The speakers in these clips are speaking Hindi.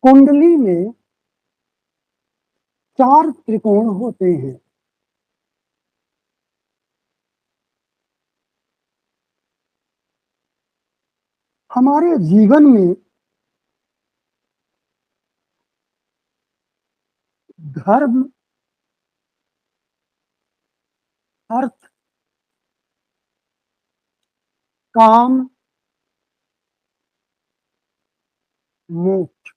कुंडली में 4 त्रिकोण होते हैं। हमारे जीवन में धर्म, अर्थ, काम, मोक्ष,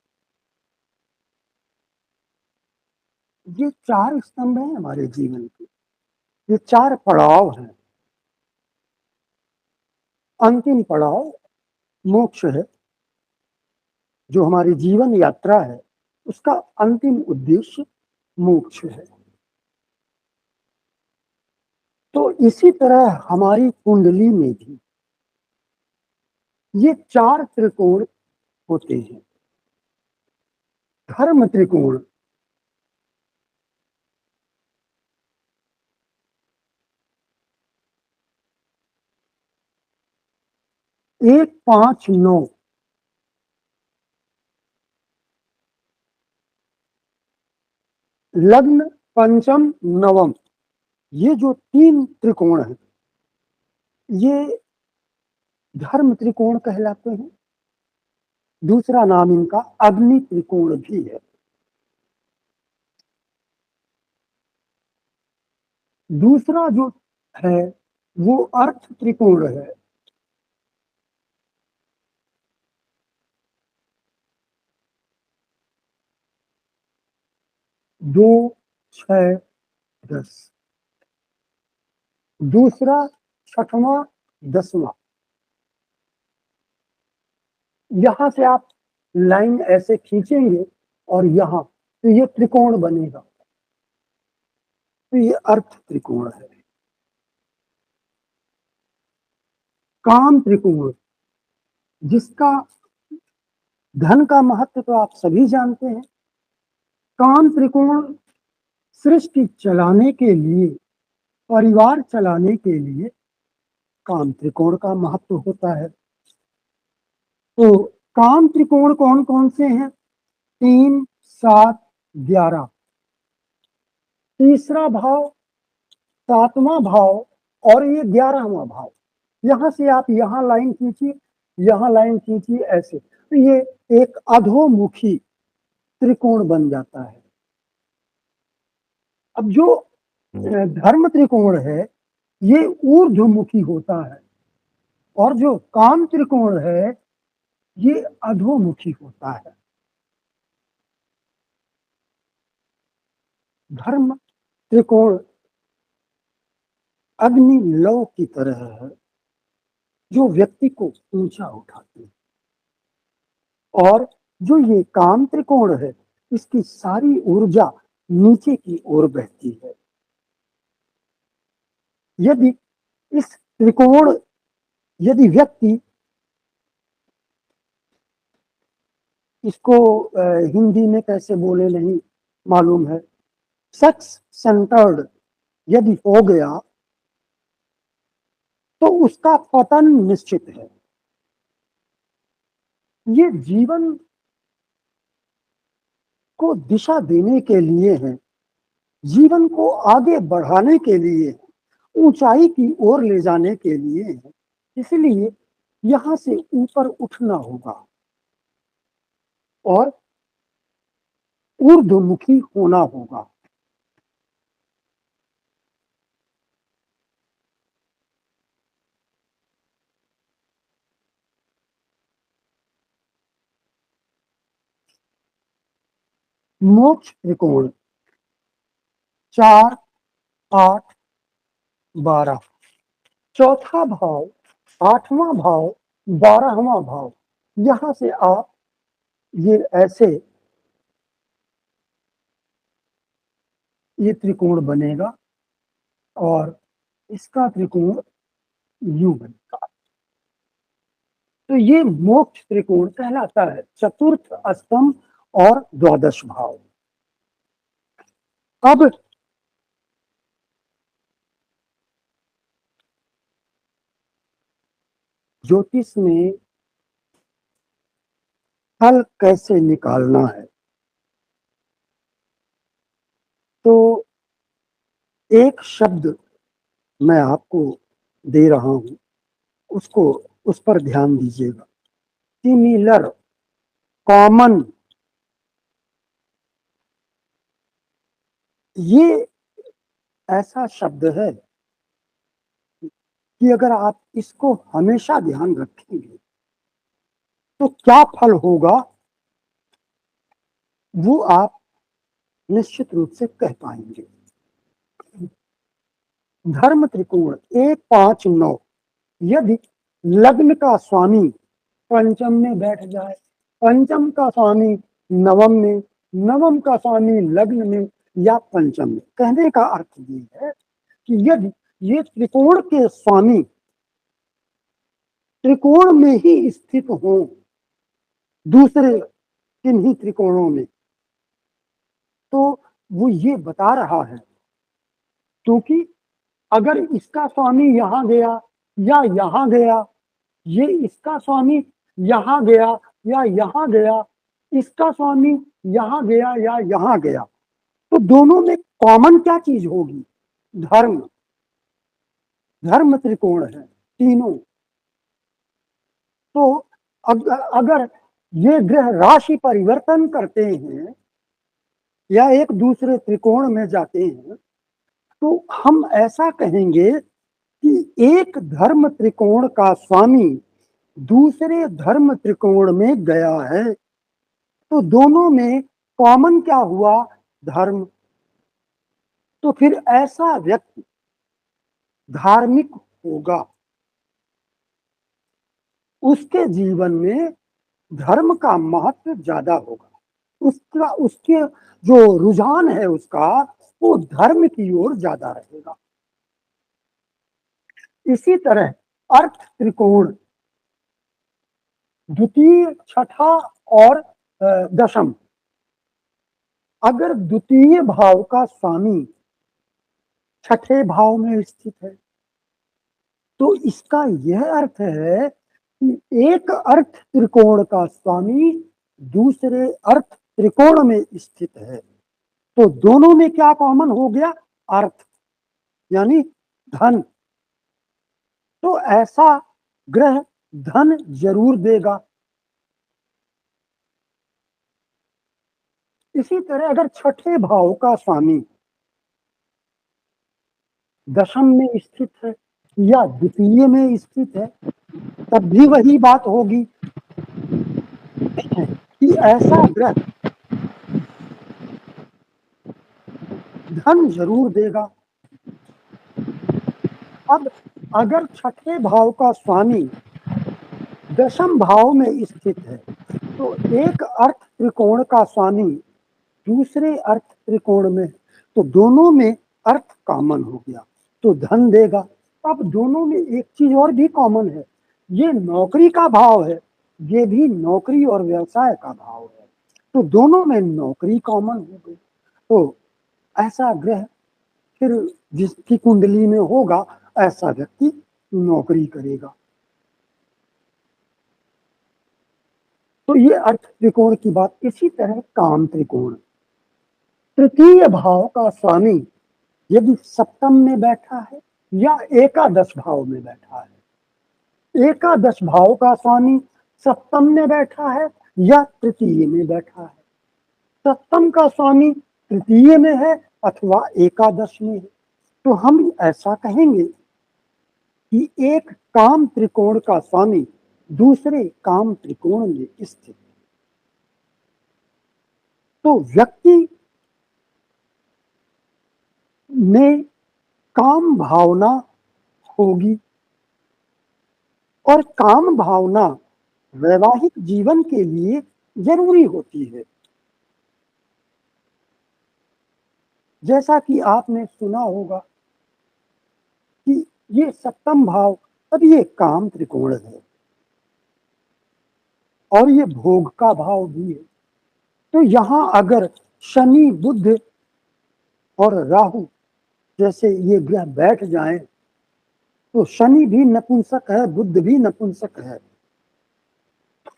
ये 4 स्तंभ हैं हमारे जीवन के। ये 4 पड़ाव हैं। अंतिम पड़ाव मोक्ष है, जो हमारी जीवन यात्रा है, उसका अंतिम उद्देश्य मोक्ष है। तो इसी तरह हमारी कुंडली में भी ये 4 त्रिकोण होते हैं। धर्म त्रिकोण, एक, 5, 9, लग्न, पंचम, नवम, ये जो 3 त्रिकोण हैं, ये धर्म त्रिकोण कहलाते हैं। दूसरा नाम इनका अग्नि त्रिकोण भी है। दूसरा जो है वो अर्थ त्रिकोण है। दो, 6, 10। दूसरा, छठवां, 10वां। यहां से आप लाइन ऐसे खींचेंगे और यहां तो ये त्रिकोण बनेगा, तो ये अर्थ त्रिकोण है। काम त्रिकोण, जिसका धन का महत्व तो आप सभी जानते हैं। काम त्रिकोण सृष्टि चलाने के लिए, परिवार चलाने के लिए काम त्रिकोण का महत्व होता है। तो काम त्रिकोण कौन कौन से हैं? 3, 7, 11। तीसरा भाव, 7वां भाव और ये 11वां भाव। यहां से आप यहां लाइन खींचिए, यहां लाइन खींचिए, ऐसे तो ये एक अधोमुखी त्रिकोण बन जाता है। अब जो धर्म त्रिकोण है ये ऊर्ध्वमुखी होता है और जो काम त्रिकोण है ये अधोमुखी होता है। धर्म त्रिकोण अग्नि लौ की तरह है, जो व्यक्ति को ऊंचा उठाती है। और जो ये काम त्रिकोण है, इसकी सारी ऊर्जा नीचे की ओर बहती है। यदि इस त्रिकोण, यदि व्यक्ति इसको हिंदी में कैसे बोले नहीं मालूम है, सेक्स सेंटर्ड यदि हो गया तो उसका पतन निश्चित है। ये जीवन को दिशा देने के लिए है, जीवन को आगे बढ़ाने के लिए, ऊंचाई की ओर ले जाने के लिए है। इसलिए यहां से ऊपर उठना होगा और ऊर्ध्वमुखी होना होगा। मोक्ष त्रिकोण 4, 8, 12। चौथा भाव, 8वां भाव, 12वां भाव, यहां से आप ये ऐसे ये त्रिकोण बनेगा और इसका त्रिकोण यू बनेगा। तो ये मोक्ष त्रिकोण कहलाता है, चतुर्थ, अष्टम और द्वादश भाव। अब ज्योतिष में हल कैसे निकालना है। तो एक शब्द मैं आपको दे रहा हूं, उसको उस पर ध्यान दीजिएगा। सिमिलर, कॉमन, ये ऐसा शब्द है कि अगर आप इसको हमेशा ध्यान रखेंगे तो क्या फल होगा वो आप निश्चित रूप से कह पाएंगे। धर्म त्रिकोण 1 5 9, यदि लग्न का स्वामी पंचम में बैठ जाए, पंचम का स्वामी नवम में, नवम का स्वामी लग्न में या पंचम में, कहने का अर्थ ये है कि यदि ये त्रिकोण के स्वामी त्रिकोण में ही स्थित हो, दूसरे किन्हीं त्रिकोणों में, तो वो ये बता रहा है, क्योंकि अगर इसका स्वामी यहां गया या यहां गया, ये इसका स्वामी यहां गया या यहां गया, इसका स्वामी यहां गया या यहां गया, तो दोनों में कॉमन क्या चीज होगी? धर्म। धर्म त्रिकोण है तीनों। तो अगर ये ग्रह राशि परिवर्तन करते हैं या एक दूसरे त्रिकोण में जाते हैं, तो हम ऐसा कहेंगे कि एक धर्म त्रिकोण का स्वामी दूसरे धर्म त्रिकोण में गया है, तो दोनों में कॉमन क्या हुआ? धर्म। तो फिर ऐसा व्यक्ति धार्मिक होगा, उसके जीवन में धर्म का महत्व ज्यादा होगा, उसका उसके जो रुझान है उसका वो धर्म की ओर ज्यादा रहेगा। इसी तरह अर्थ त्रिकोण द्वितीय, छठा और दशम, अगर द्वितीय भाव का स्वामी छठे भाव में स्थित है तो इसका यह अर्थ है कि एक अर्थ त्रिकोण का स्वामी दूसरे अर्थ त्रिकोण में स्थित है, तो दोनों में क्या कॉमन हो गया? अर्थ, यानी धन। तो ऐसा ग्रह धन जरूर देगा। इसी तरह अगर छठे भाव का स्वामी दशम में स्थित है या द्वितीय में स्थित है, तब भी वही बात होगी कि ऐसा ग्रह धन जरूर देगा। अब अगर छठे भाव का स्वामी दशम भाव में स्थित है, तो एक अर्थ त्रिकोण का स्वामी दूसरे अर्थ त्रिकोण में, तो दोनों में अर्थ कॉमन हो गया, तो धन देगा। अब दोनों में एक चीज और भी कॉमन है, ये नौकरी का भाव है, ये भी नौकरी और व्यवसाय का भाव है, तो दोनों में नौकरी कॉमन हो गई। तो ऐसा ग्रह फिर जिसकी कुंडली में होगा ऐसा व्यक्ति नौकरी करेगा। तो ये अर्थ त्रिकोण की बात। इसी तरह काम त्रिकोण, तृतीय भाव का स्वामी यदि सप्तम में बैठा है या एकादश भाव में बैठा है, एकादश भाव का स्वामी सप्तम में बैठा है या तृतीय में बैठा है, सप्तम का स्वामी तृतीय में है अथवा एकादश में है, तो हम ऐसा कहेंगे कि एक काम त्रिकोण का स्वामी दूसरे काम त्रिकोण में स्थित, तो व्यक्ति में काम भावना होगी, और काम भावना वैवाहिक जीवन के लिए जरूरी होती है। जैसा कि आपने सुना होगा कि ये सप्तम भाव, अब ये काम त्रिकोण है और ये भोग का भाव भी है, तो यहां अगर शनि, बुध और राहु जैसे ये ग्रह बैठ जाएं, तो शनि भी नपुंसक है, बुध भी नपुंसक है,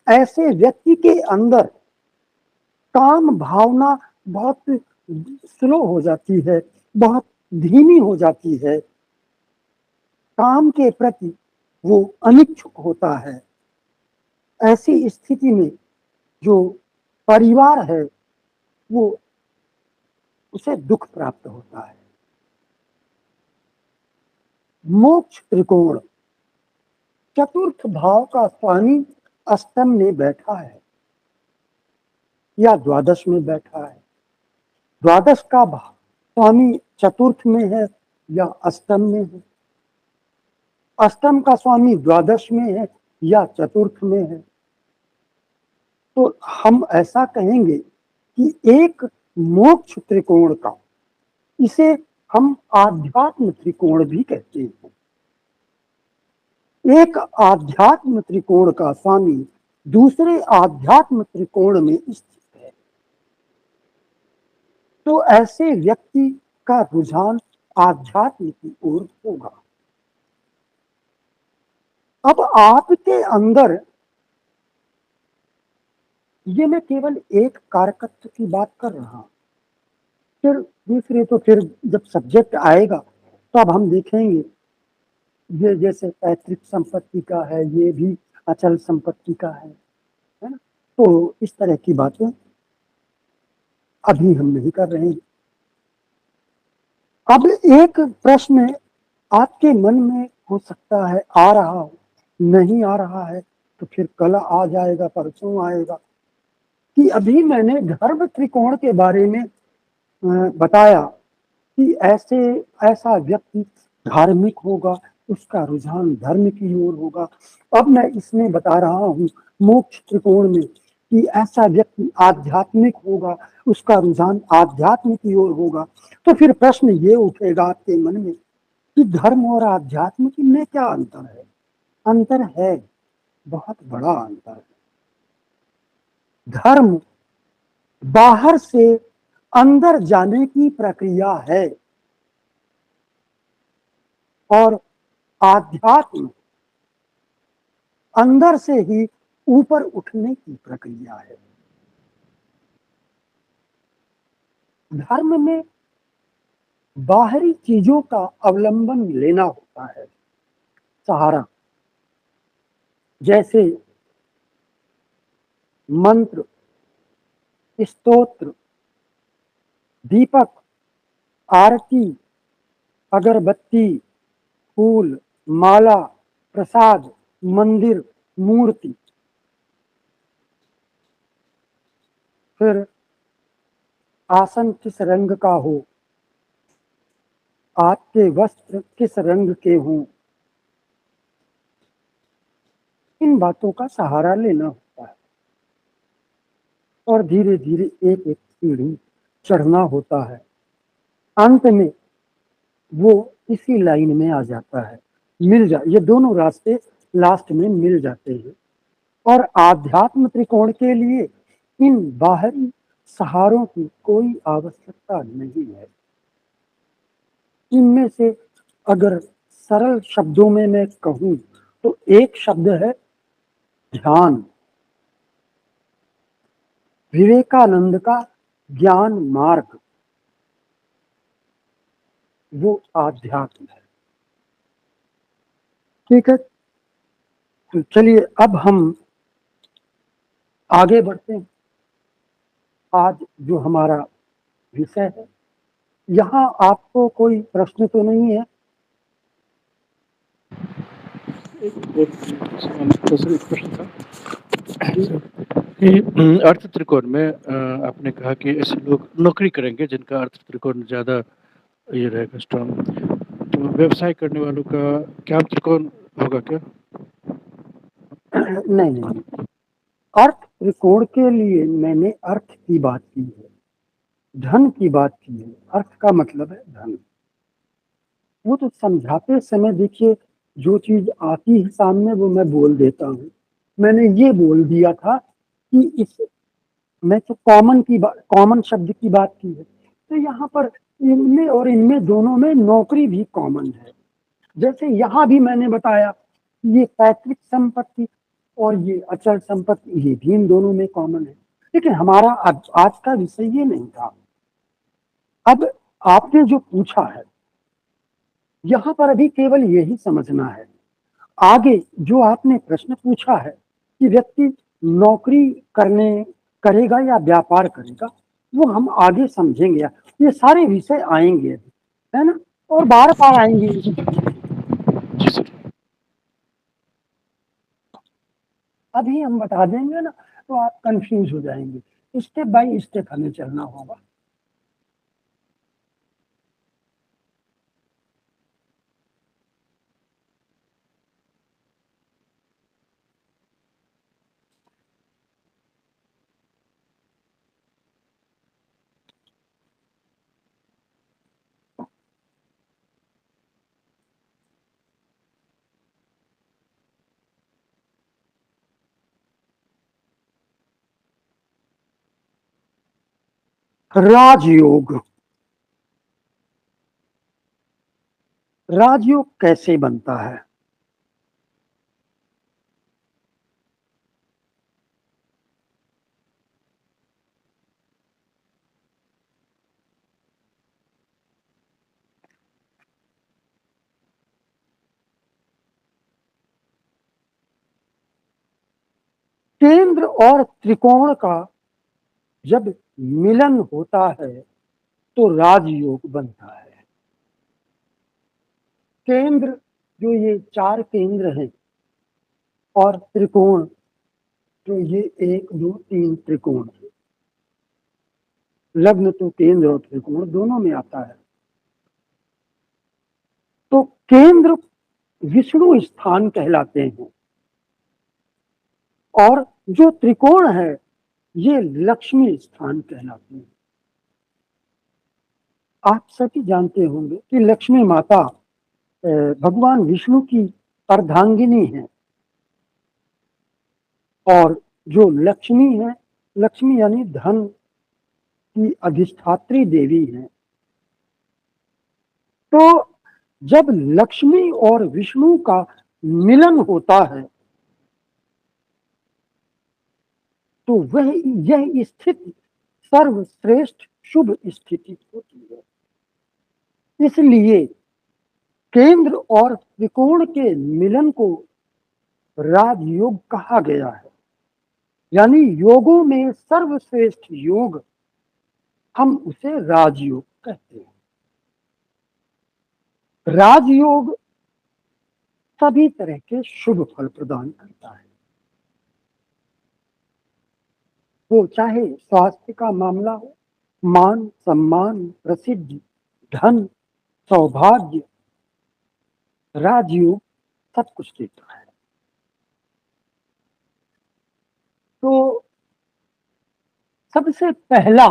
ऐसे व्यक्ति के अंदर काम भावना बहुत स्लो हो जाती है, बहुत धीमी हो जाती है, काम के प्रति वो अनिच्छुक होता है। ऐसी स्थिति में जो परिवार है वो उसे दुख प्राप्त होता है। मोक्ष त्रिकोण चतुर्थ भाव का स्वामी अष्टम में बैठा है या द्वादश में बैठा है। द्वादश का स्वामी चतुर्थ में है या अष्टम में है। अष्टम का स्वामी द्वादश में है या चतुर्थ में है। तो हम ऐसा कहेंगे कि एक मोक्ष त्रिकोण का, इसे हम आध्यात्म त्रिकोण भी कहते हैं। एक आध्यात्म त्रिकोण का स्वामी दूसरे आध्यात्म त्रिकोण में स्थित है, तो ऐसे व्यक्ति का रुझान आध्यात्म की ओर होगा। अब आपके अंदर, ये मैं केवल एक कारकत्व की बात कर रहा हूं, फिर दूसरे तो फिर जब सब्जेक्ट आएगा तो अब हम देखेंगे, ये जैसे पैतृक संपत्ति का है, ये भी अचल संपत्ति का है ना। तो इस तरह की बातें अभी हम नहीं कर रहे हैं। अब एक प्रश्न आपके मन में हो सकता है, आ रहा हो, नहीं आ रहा है तो फिर कल आ जाएगा, परसों आएगा, कि अभी मैंने धर्म त्रिकोण के बारे में बताया कि ऐसा व्यक्ति धार्मिक होगा, उसका रुझान धर्म की ओर होगा। अब मैं इसमें बता रहा हूं मोक्ष त्रिकोण में कि ऐसा व्यक्ति आध्यात्मिक होगा, उसका रुझान आध्यात्म की ओर होगा। तो फिर प्रश्न ये उठेगा आपके मन में कि धर्म और आध्यात्म में क्या अंतर है? अंतर है, बहुत बड़ा अंतर है। धर्म बाहर से अंदर जाने की प्रक्रिया है और आध्यात्म अंदर से ही ऊपर उठने की प्रक्रिया है। धर्म में बाहरी चीजों का अवलंबन लेना होता है, सहारा, जैसे मंत्र, स्तोत्र, दीपक, आरती, अगरबत्ती, फूल, माला, प्रसाद, मंदिर, मूर्ति। फिर आसन किस रंग का हो, आपके वस्त्र किस रंग के हों, इन बातों का सहारा लेना होता है और धीरे धीरे एक एक सीढ़ी चढ़ना होता है। अंत में वो इसी लाइन में आ जाता है, ये दोनों रास्ते लास्ट में मिल जाते हैं। और आध्यात्म त्रिकोण के लिए इन बाहरी सहारों की कोई आवश्यकता नहीं है। इनमें से अगर सरल शब्दों में मैं कहूं तो एक शब्द है ध्यान। विवेकानंद का ज्ञान मार्ग वो आध्यात्म है। ठीक है, तो चलिए अब हम आगे बढ़ते हैं। आज जो हमारा विषय है, यहाँ आपको कोई प्रश्न तो नहीं है? एक प्रश्न था कि अर्थ त्रिकोण में आपने कहा कि ऐसे लोग नौकरी करेंगे जिनका अर्थ त्रिकोण ज़्यादा ये रहेगा स्ट्रांग, तो व्यवसाय करने वालों का क्या त्रिकोण होगा क्या? नहीं, अर्थ त्रिकोण के लिए मैंने अर्थ की बात की है, धन की बात की है। अर्थ का मतलब है धन। वो तो समझाते समय देखिए, जो चीज आती है सामने वो मैं बोल देता हूँ। मैंने ये बोल दिया था कि इस मैं तो कॉमन शब्द की बात की है, तो यहाँ पर इनमें और इनमें दोनों में नौकरी भी कॉमन है। जैसे यहाँ भी मैंने बताया कि ये पैतृक संपत्ति और ये अचल संपत्ति, ये भी इन दोनों में कॉमन है। लेकिन हमारा आज का विषय ये नहीं था। अब आपने जो पूछा है, यहां पर अभी केवल यही समझना है। आगे जो आपने प्रश्न पूछा है कि व्यक्ति नौकरी करेगा या व्यापार करेगा, वो हम आगे समझेंगे। ये सारे विषय आएंगे अभी, है ना, और बार बार आएंगे। जी सर। अभी हम बता देंगे ना तो आप कंफ्यूज हो जाएंगे। स्टेप बाय स्टेप हमें चलना होगा। राजयोग। राजयोग कैसे बनता है? केंद्र और त्रिकोण का जब मिलन होता है तो राजयोग बनता है। केंद्र, जो ये 4 केंद्र हैं, और त्रिकोण, जो ये 1 2 3 त्रिकोण है। लग्न तो केंद्र और त्रिकोण दोनों में आता है। तो केंद्र विष्णु स्थान कहलाते हैं, और जो त्रिकोण है ये लक्ष्मी स्थान कहलाते हैं। आप सभी जानते होंगे कि लक्ष्मी माता भगवान विष्णु की अर्धांगिनी है, और जो लक्ष्मी है, लक्ष्मी यानी धन की अधिष्ठात्री देवी है। तो जब लक्ष्मी और विष्णु का मिलन होता है तो वह यह स्थिति सर्वश्रेष्ठ शुभ स्थिति होती है। इसलिए केंद्र और त्रिकोण के मिलन को राजयोग कहा गया है। यानी योगों में सर्वश्रेष्ठ योग, हम उसे राजयोग कहते हैं। राजयोग सभी तरह के शुभ फल प्रदान करता है। वो चाहे स्वास्थ्य का मामला हो, मान सम्मान, प्रसिद्धि, धन, सौभाग्य, राजयोग सब कुछ देता है। तो सबसे पहला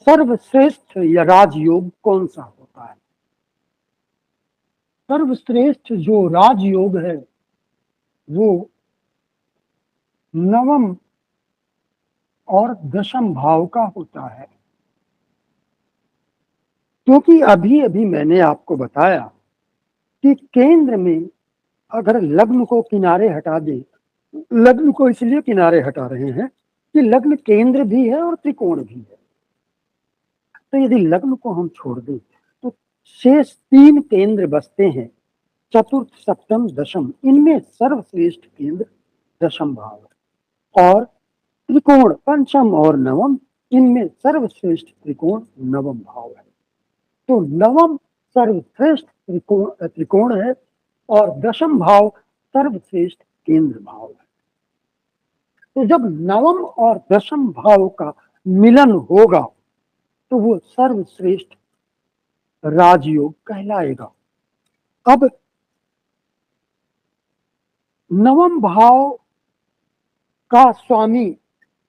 सर्वश्रेष्ठ या राजयोग कौन सा होता है? सर्वश्रेष्ठ जो राजयोग है वो नवम और दशम भाव का होता है। क्योंकि अभी अभी मैंने आपको बताया कि केंद्र में अगर लग्न को किनारे हटा दे, लग्न को इसलिए किनारे हटा रहे हैं कि लग्न केंद्र भी है और त्रिकोण भी है। तो यदि लग्न को हम छोड़ दें तो शेष 3 केंद्र बचते हैं, चतुर्थ, सप्तम, दशम। इनमें सर्वश्रेष्ठ केंद्र दशम भाव है, और त्रिकोण पंचम और नवम, इनमें सर्वश्रेष्ठ त्रिकोण नवम भाव है। तो नवम सर्वश्रेष्ठ त्रिकोण है, और दशम भाव सर्वश्रेष्ठ केंद्र भाव है। तो जब नवम और दशम भाव का मिलन होगा तो वो सर्वश्रेष्ठ राजयोग कहलाएगा। अब नवम भाव का स्वामी,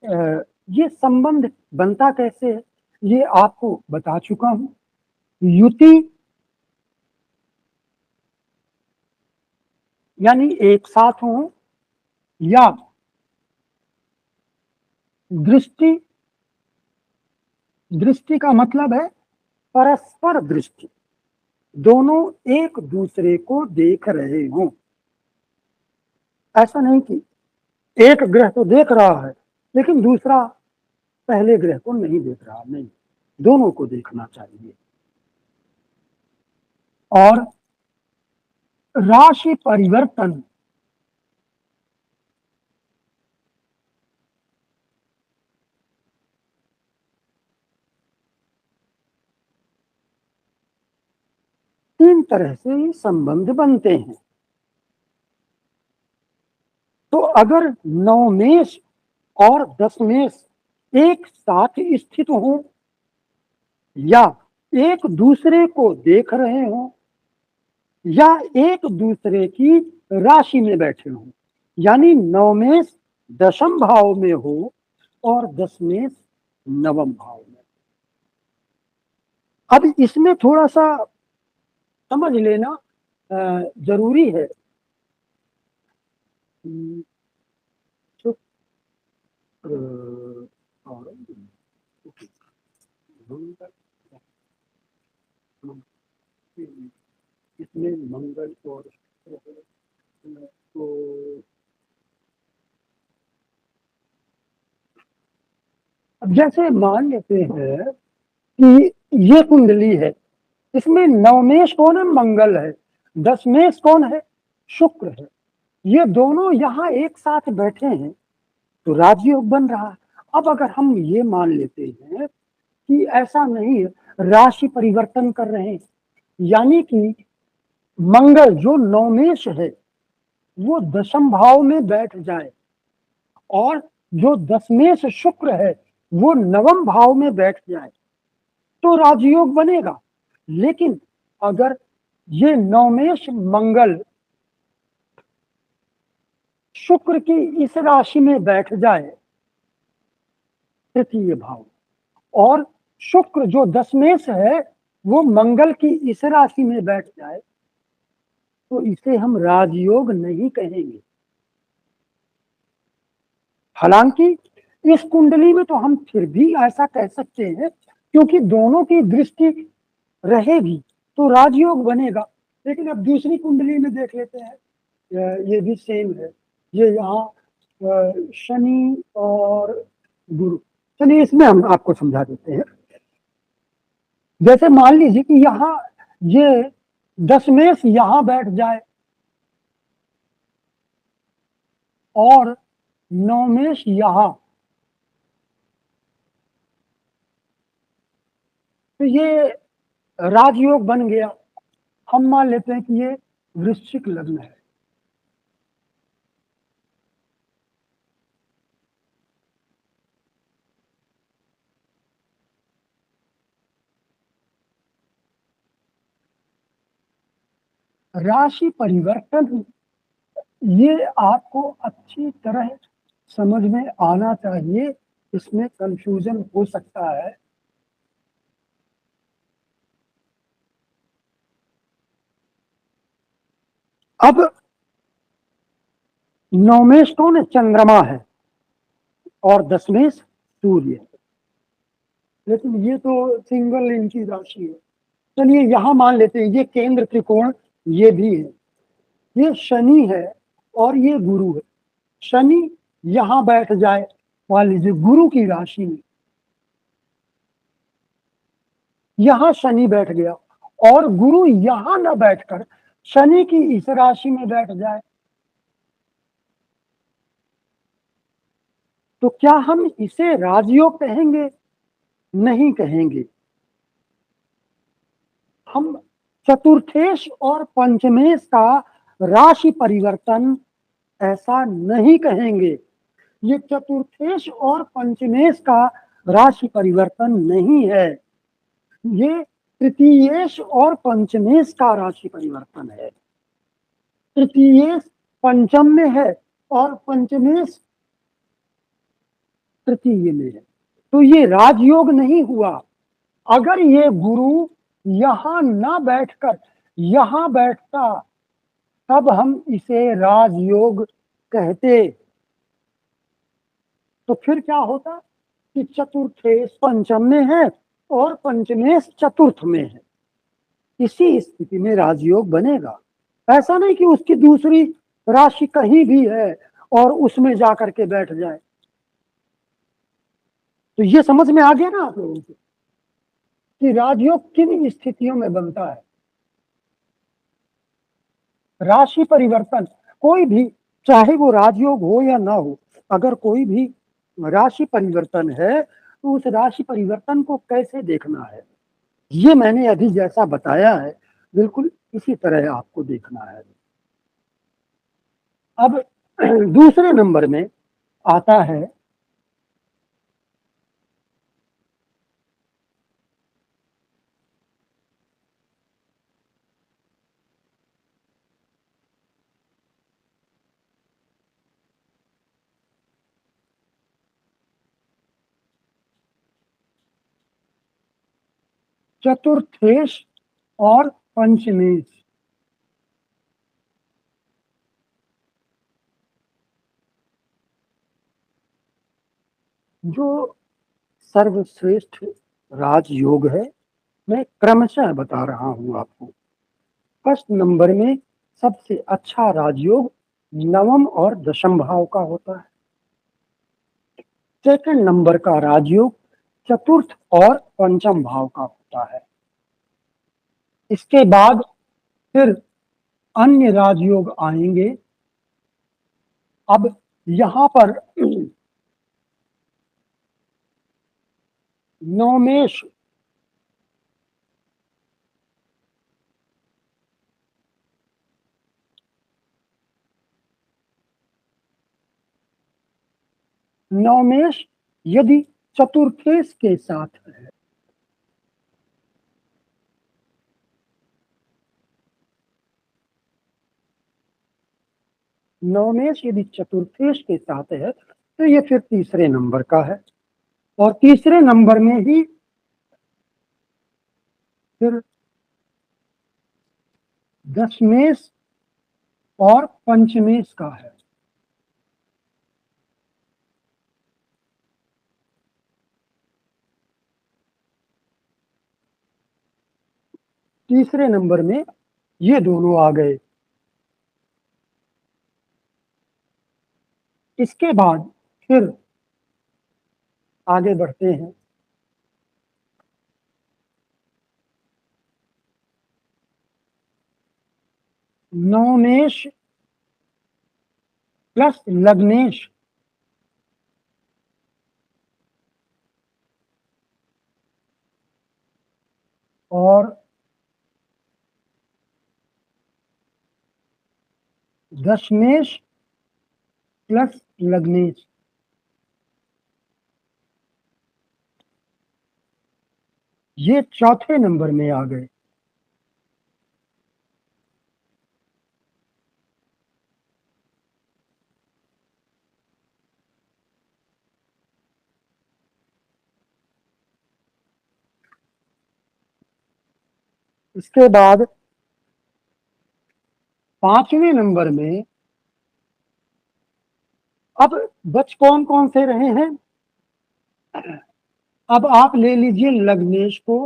ये संबंध बनता कैसे है ये आपको बता चुका हूं। युति यानी एक साथ हो, या दृष्टि, दृष्टि का मतलब है परस्पर दृष्टि, दोनों एक दूसरे को देख रहे हों। ऐसा नहीं कि एक ग्रह तो देख रहा है लेकिन दूसरा पहले ग्रह को नहीं देख रहा, नहीं, दोनों को देखना चाहिए। और राशि परिवर्तन तीन तरह से संबंध बनते हैं। तो अगर नवमेश और दशमेश एक साथ स्थित हो या एक दूसरे को देख रहे हो या एक दूसरे की राशि में बैठे हो, यानी नवमेश दशम भाव में हो और दशमेश नवम भाव में। अब इसमें थोड़ा सा समझ लेना जरूरी है। इसमें मंगल और तो अब जैसे मान लेते हैं कि ये कुंडली है, इसमें नवमेश कौन है? मंगल है। दशमेश कौन है? शुक्र है। ये दोनों यहाँ एक साथ बैठे हैं तो राजयोग बन रहा है। अब अगर हम ये मान लेते हैं कि ऐसा नहीं है, राशि परिवर्तन कर रहे हैं, यानी कि मंगल जो नवमेश है वो दशम भाव में बैठ जाए और जो दशमेश शुक्र है वो नवम भाव में बैठ जाए तो राजयोग बनेगा। लेकिन अगर ये नवमेश मंगल शुक्र की इस राशि में बैठ जाए तृतीय भाव, और शुक्र जो दशमेश है वो मंगल की इस राशि में बैठ जाए तो इसे हम राजयोग नहीं कहेंगे। हालांकि इस कुंडली में तो हम फिर भी ऐसा कह सकते हैं क्योंकि दोनों की दृष्टि रहेगी तो राजयोग बनेगा। लेकिन अब दूसरी कुंडली में देख लेते हैं, ये भी सेम है। ये यहाँ शनि और गुरु, चलिए इसमें हम आपको समझा देते हैं। जैसे मान लीजिए कि यहाँ ये दशमेश यहाँ बैठ जाए और नवमेश यहाँ, तो ये राजयोग बन गया। हम मान लेते हैं कि ये वृश्चिक लग्न है। राशि परिवर्तन ये आपको अच्छी तरह समझ में आना चाहिए, इसमें कंफ्यूजन हो सकता है। अब नवमेश कौन है? चंद्रमा है और दशमेश सूर्य है। लेकिन ये तो सिंगल इनकी राशि है। चलिए यहां मान लेते हैं ये केंद्र त्रिकोण ये भी है, ये शनि है और ये गुरु है। शनि यहां बैठ जाए मान लीजिए गुरु की राशि में, यहां शनि बैठ गया और गुरु यहां न बैठकर शनि की इस राशि में बैठ जाए तो क्या हम इसे राजयोग कहेंगे? नहीं कहेंगे। हम चतुर्थेश और पंचमेश का राशि परिवर्तन ऐसा नहीं कहेंगे। ये चतुर्थेश और पंचमेश का राशि परिवर्तन नहीं है, ये तृतीयेश और पंचमेश का राशि परिवर्तन है। तृतीयेश पंचम में है और पंचमेश तृतीय में है, तो ये राजयोग नहीं हुआ। अगर ये गुरु यहां ना बैठकर यहां बैठता तब हम इसे राजयोग कहते। तो फिर क्या होता कि चतुर्थेश पंचम में है और पंचमेश चतुर्थ में है, इसी स्थिति में राजयोग बनेगा। ऐसा नहीं कि उसकी दूसरी राशि कहीं भी है और उसमें जाकर के बैठ जाए। तो ये समझ में आ गया ना आप लोगों को कि राजयोग किन स्थितियों में बनता है। राशि परिवर्तन कोई भी, चाहे वो राजयोग हो या ना हो, अगर कोई भी राशि परिवर्तन है तो उस राशि परिवर्तन को कैसे देखना है, ये मैंने अभी जैसा बताया है बिल्कुल इसी तरह आपको देखना है। अब दूसरे नंबर में आता है चतुर्थेश और पंचमेश। जो सर्वश्रेष्ठ राजयोग है, मैं क्रमशः बता रहा हूं आपको। फर्स्ट नंबर में सबसे अच्छा राजयोग नवम और दशम भाव का होता है। सेकंड नंबर का राजयोग चतुर्थ और पंचम भाव का होता है। इसके बाद फिर अन्य राजयोग आएंगे। अब यहां पर नवमेश, नवमेश यदि चतुर्थेश के साथ है, नवमेश यदि चतुर्थेश के साथ है तो ये फिर तीसरे नंबर का है। और तीसरे नंबर में ही फिर दशमेश और पंचमेश का है। तीसरे नंबर में ये दोनों आ गए। इसके बाद फिर आगे बढ़ते हैं। नवमेश प्लस लग्नेश, और दशमेश प्लस लग्नेश, ये चौथे नंबर में आ गए। इसके बाद पांचवें नंबर में अब बच कौन कौन से रहे हैं। अब आप ले लीजिए लग्नेश को,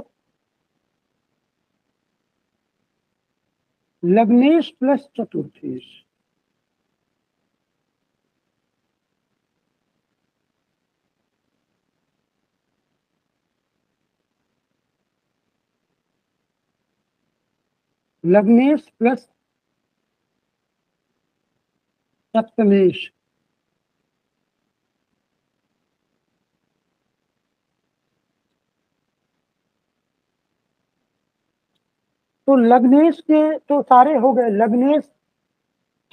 लग्नेश प्लस चतुर्थेश, लग्नेश प्लस सप्तमेश, तो लग्नेश के तो सारे हो गए, लग्नेश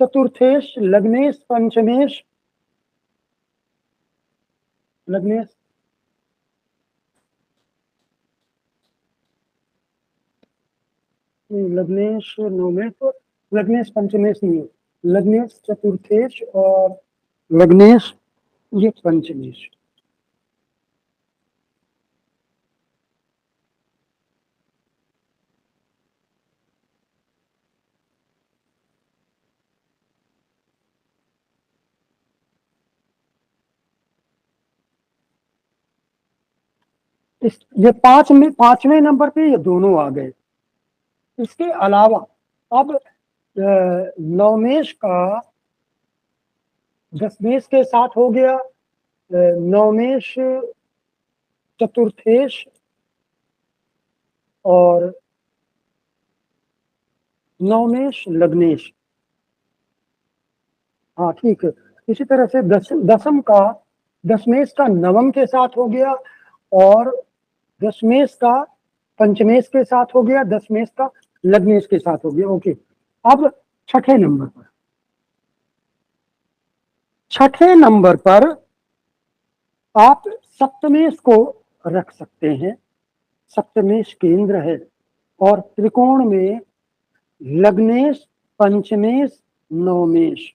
चतुर्थेश, लग्नेश पंचमेश, लग्नेश लग्नेश नवमेश, तो लग्नेश पंचमेश नहीं है, लग्नेश चतुर्थेश और लग्नेश ये पंचमेश। ये पांचवें नंबर पे ये दोनों आ गए। इसके अलावा अब नवमेश का दशमेश के साथ हो गया नवमेश, चतुर्थेश और नवमेश, लग्नेश। हाँ ठीक है। इसी तरह से दशमेश का नवम के साथ हो गया, और दशमेश का पंचमेश के साथ हो गया, दशमेश का लग्नेश के साथ हो गया। ओके, अब छठे नंबर पर आप सप्तमेश को रख सकते हैं। सप्तमेश केंद्र है और त्रिकोण में लग्नेश, पंचमेश, नवमेश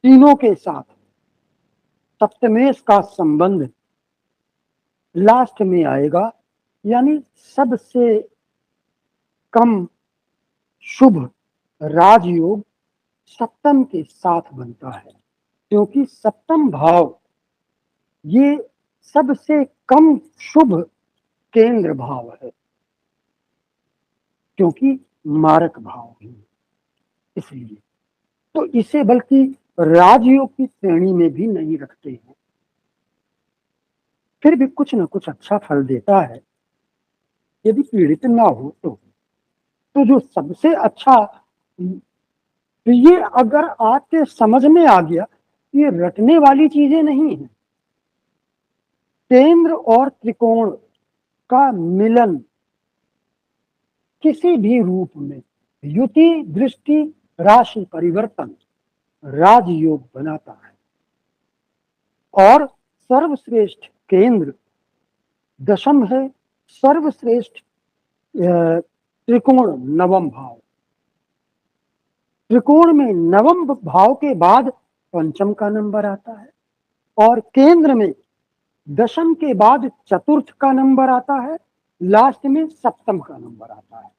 तीनों के साथ सप्तमेश का संबंध लास्ट में आएगा, यानी सबसे कम शुभ राजयोग सप्तम के साथ बनता है, क्योंकि सप्तम भाव ये सबसे कम शुभ केंद्र भाव है, क्योंकि मारक भाव है। इसलिए तो इसे बल्कि राजयोग की श्रेणी में भी नहीं रखते हैं। फिर भी कुछ न कुछ अच्छा फल देता है, यदि पीड़ित ना हो तो जो सबसे अच्छा, तो ये अगर आपके समझ में आ गया, ये रटने वाली चीजें नहीं है। केंद्र और त्रिकोण का मिलन किसी भी रूप में युति, दृष्टि, राशि परिवर्तन राजयोग बनाता है। और सर्वश्रेष्ठ केंद्र दशम है, सर्वश्रेष्ठ त्रिकोण नवम भाव। त्रिकोण में नवम भाव के बाद पंचम का नंबर आता है, और केंद्र में दशम के बाद चतुर्थ का नंबर आता है, लास्ट में सप्तम का नंबर आता है।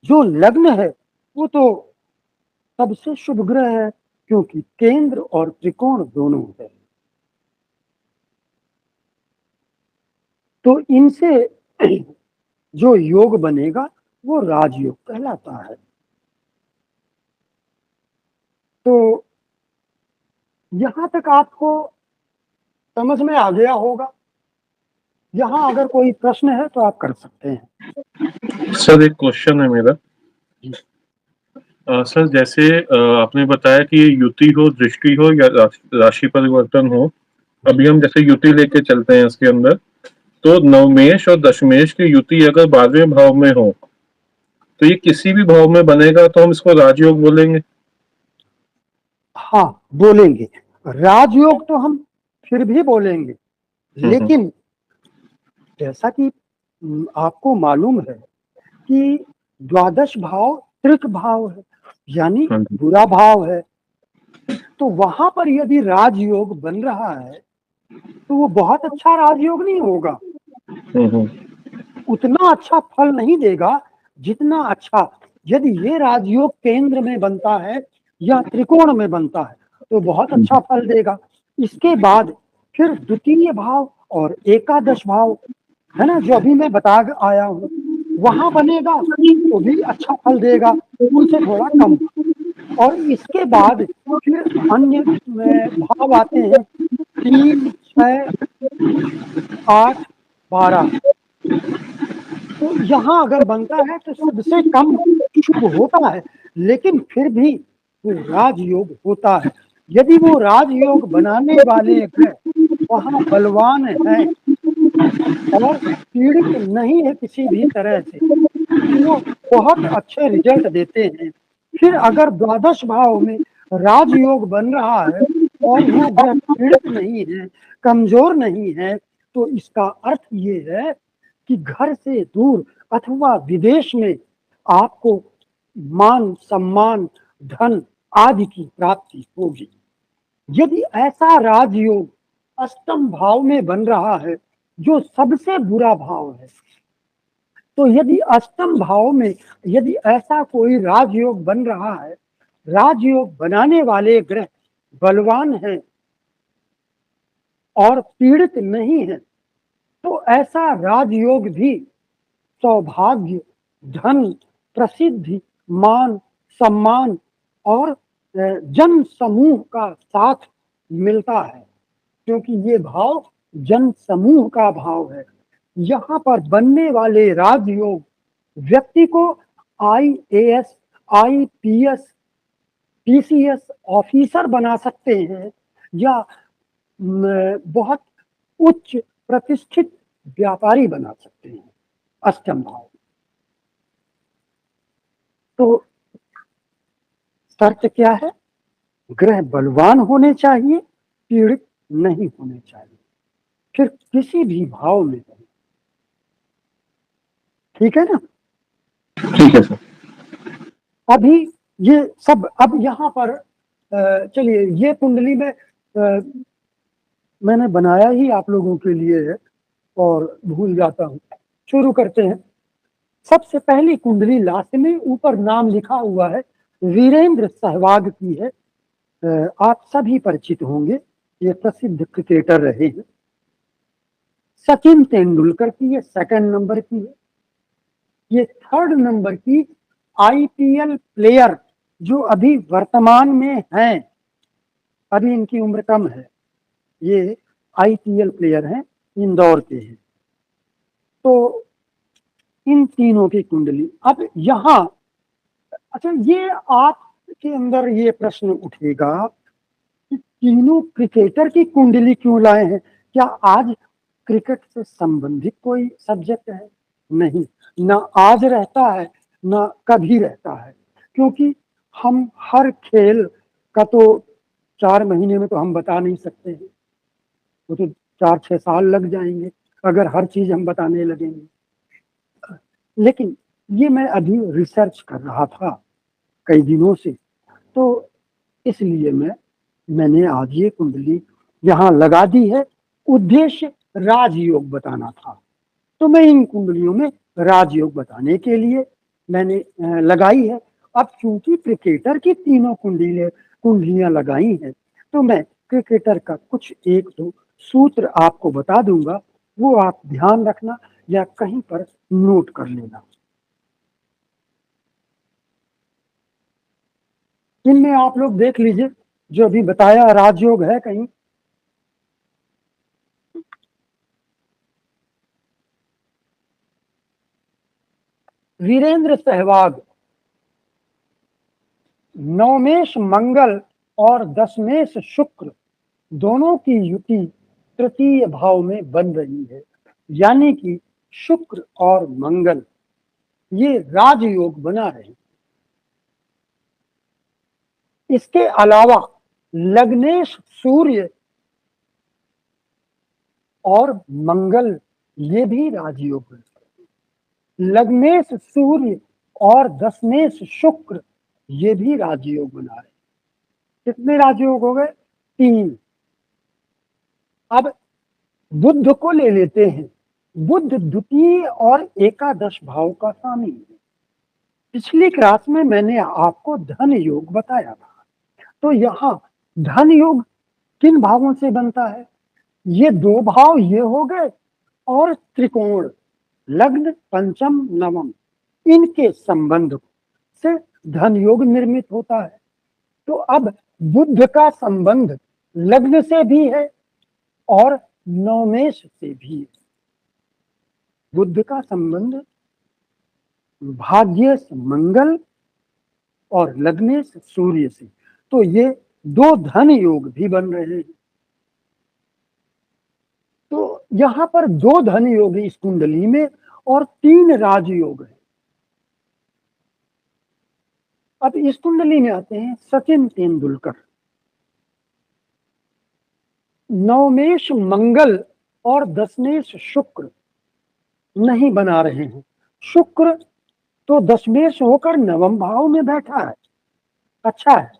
जो लग्न है वो तो सबसे शुभ ग्रह है, क्योंकि केंद्र और त्रिकोण दोनों है। तो इनसे जो योग बनेगा वो राजयोग कहलाता है। तो यहां तक आपको समझ में आ गया होगा। यहाँ अगर कोई प्रश्न है तो आप कर सकते हैं। सर एक क्वेश्चन है मेरा। सर जैसे आपने बताया कि युति हो, दृष्टि हो या राशि परिवर्तन हो, अभी हम जैसे युति लेके चलते हैं इसके अंदर, तो नवमेश और दशमेश की युति अगर 12वें भाव में हो तो ये किसी भी भाव में बनेगा तो हम इसको राजयोग बोलेंगे? हाँ बोलेंगे, राजयोग तो हम फिर भी बोलेंगे, लेकिन जैसा कि आपको मालूम है कि द्वादश भाव त्रिक भाव है, यानी बुरा भाव है। तो वहां पर यदि राजयोग बन रहा है तो वो बहुत अच्छा राजयोग नहीं होगा, उतना अच्छा फल नहीं देगा जितना अच्छा यदि ये राजयोग केंद्र में बनता है या त्रिकोण में बनता है तो बहुत अच्छा फल देगा। इसके बाद फिर द्वितीय भाव और एकादश भाव है ना, जो अभी मैं बता आया हूँ, वहां बनेगा तो भी अच्छा फल देगा, उनसे थोड़ा कम। और इसके बाद फिर अन्य भाव आते हैं 3, 6, 8, 12। तो यहाँ अगर बनता है तो सबसे कम शुभ होता है, लेकिन फिर भी वो राजयोग होता है। यदि वो राजयोग बनाने वाले ग्रह वहां बलवान है और पीड़ित नहीं है किसी भी तरह से, वो बहुत अच्छे रिजल्ट देते हैं। फिर अगर द्वादश भाव में राजयोग बन रहा है और वो ग्रह पीड़ित नहीं है, कमजोर नहीं है, तो इसका अर्थ ये है कि घर से दूर अथवा विदेश में आपको मान, सम्मान, धन आदि की प्राप्ति होगी। यदि ऐसा राजयोग अष्टम भाव में बन रहा है जो सबसे बुरा भाव है, तो यदि अष्टम भाव में यदि ऐसा कोई राजयोग बन रहा है, राजयोग बनाने वाले ग्रह बलवान हैं और पीड़ित नहीं है, तो ऐसा राजयोग भी सौभाग्य, धन, प्रसिद्धि, मान, सम्मान और जन समूह का साथ मिलता है, क्योंकि ये भाव जन समूह का भाव है। यहाँ पर बनने वाले राजयोग व्यक्ति को IAS, IPS, PCS ऑफिसर बना सकते हैं या बहुत उच्च प्रतिष्ठित व्यापारी बना सकते हैं अष्टम भाव। तो शर्त क्या है? ग्रह बलवान होने चाहिए, पीड़ित नहीं होने चाहिए, फिर किसी भी भाव में रहे। ठीक है ना? ठीक है सर। अभी ये सब, अब यहाँ पर चलिए, ये कुंडली में मैंने बनाया ही आप लोगों के लिए है और भूल जाता हूँ। शुरू करते हैं। सबसे पहली कुंडली लास्ट में ऊपर नाम लिखा हुआ है, वीरेंद्र सहवाग की है। आप सभी परिचित होंगे, ये प्रसिद्ध क्रिकेटर रहे हैं। सचिन तेंदुलकर की ये सेकंड नंबर की है। ये थर्ड नंबर की IPL प्लेयर जो अभी वर्तमान में हैं, अभी इनकी उम्र कम है, ये IPL प्लेयर हैं, इंदौर के हैं। तो इन तीनों की कुंडली। अब यहाँ अच्छा, ये आपके अंदर ये प्रश्न उठेगा कि तीनों क्रिकेटर की कुंडली क्यों लाए हैं? क्या आज क्रिकेट से संबंधित कोई सब्जेक्ट है? नहीं, ना आज रहता है, ना कभी रहता है, क्योंकि हम हर खेल का तो 4 महीने में तो हम बता नहीं सकते हैं, वो तो 4-6 साल लग जाएंगे अगर हर चीज हम बताने लगेंगे। लेकिन ये मैं अभी रिसर्च कर रहा था कई दिनों से, तो इसलिए मैंने आज ये कुंडली यहाँ लगा दी है। उद्देश्य राजयोग बताना था, तो मैं इन कुंडलियों में राजयोग बताने के लिए मैंने लगाई है। अब चूंकि क्रिकेटर की तीनों कुंडलियां लगाई हैं, तो मैं क्रिकेटर का कुछ 1-2 सूत्र आपको बता दूंगा, वो आप ध्यान रखना या कहीं पर नोट कर लेना। इनमें आप लोग देख लीजिए, जो अभी बताया राजयोग है कहीं? वीरेंद्र सहवाग, नवमेश मंगल और दशमेश शुक्र दोनों की युति तृतीय भाव में बन रही है, यानी कि शुक्र और मंगल ये राजयोग बना रहे। इसके अलावा लग्नेश सूर्य और मंगल ये भी राजयोग है। लग्नेश सूर्य और दशमेश शुक्र ये भी राजयोग बना रहे। कितने राजयोग हो गए? 3। अब बुध को ले लेते हैं। बुध द्वितीय और एकादश भाव का स्वामी है। पिछली क्लास में मैंने आपको धन योग बताया था, तो यहाँ धन योग किन भावों से बनता है? ये 2 भाव ये हो गए, और त्रिकोण लग्न पंचम नवम, इनके संबंध से धन योग निर्मित होता है। तो अब बुध का संबंध लग्न से भी है और नवमेश से भी है। बुध का संबंध भाग्येश मंगल और लग्नेश सूर्य से, तो ये 2 धन योग भी बन रहे हैं। तो यहाँ पर 2 धन योग इस कुंडली में और 3 राजयोग है। अब इस कुंडली में आते हैं सचिन तेंदुलकर। नवमेश मंगल और दशमेश शुक्र नहीं बना रहे हैं। शुक्र तो दशमेश होकर नवम भाव में बैठा है, अच्छा है,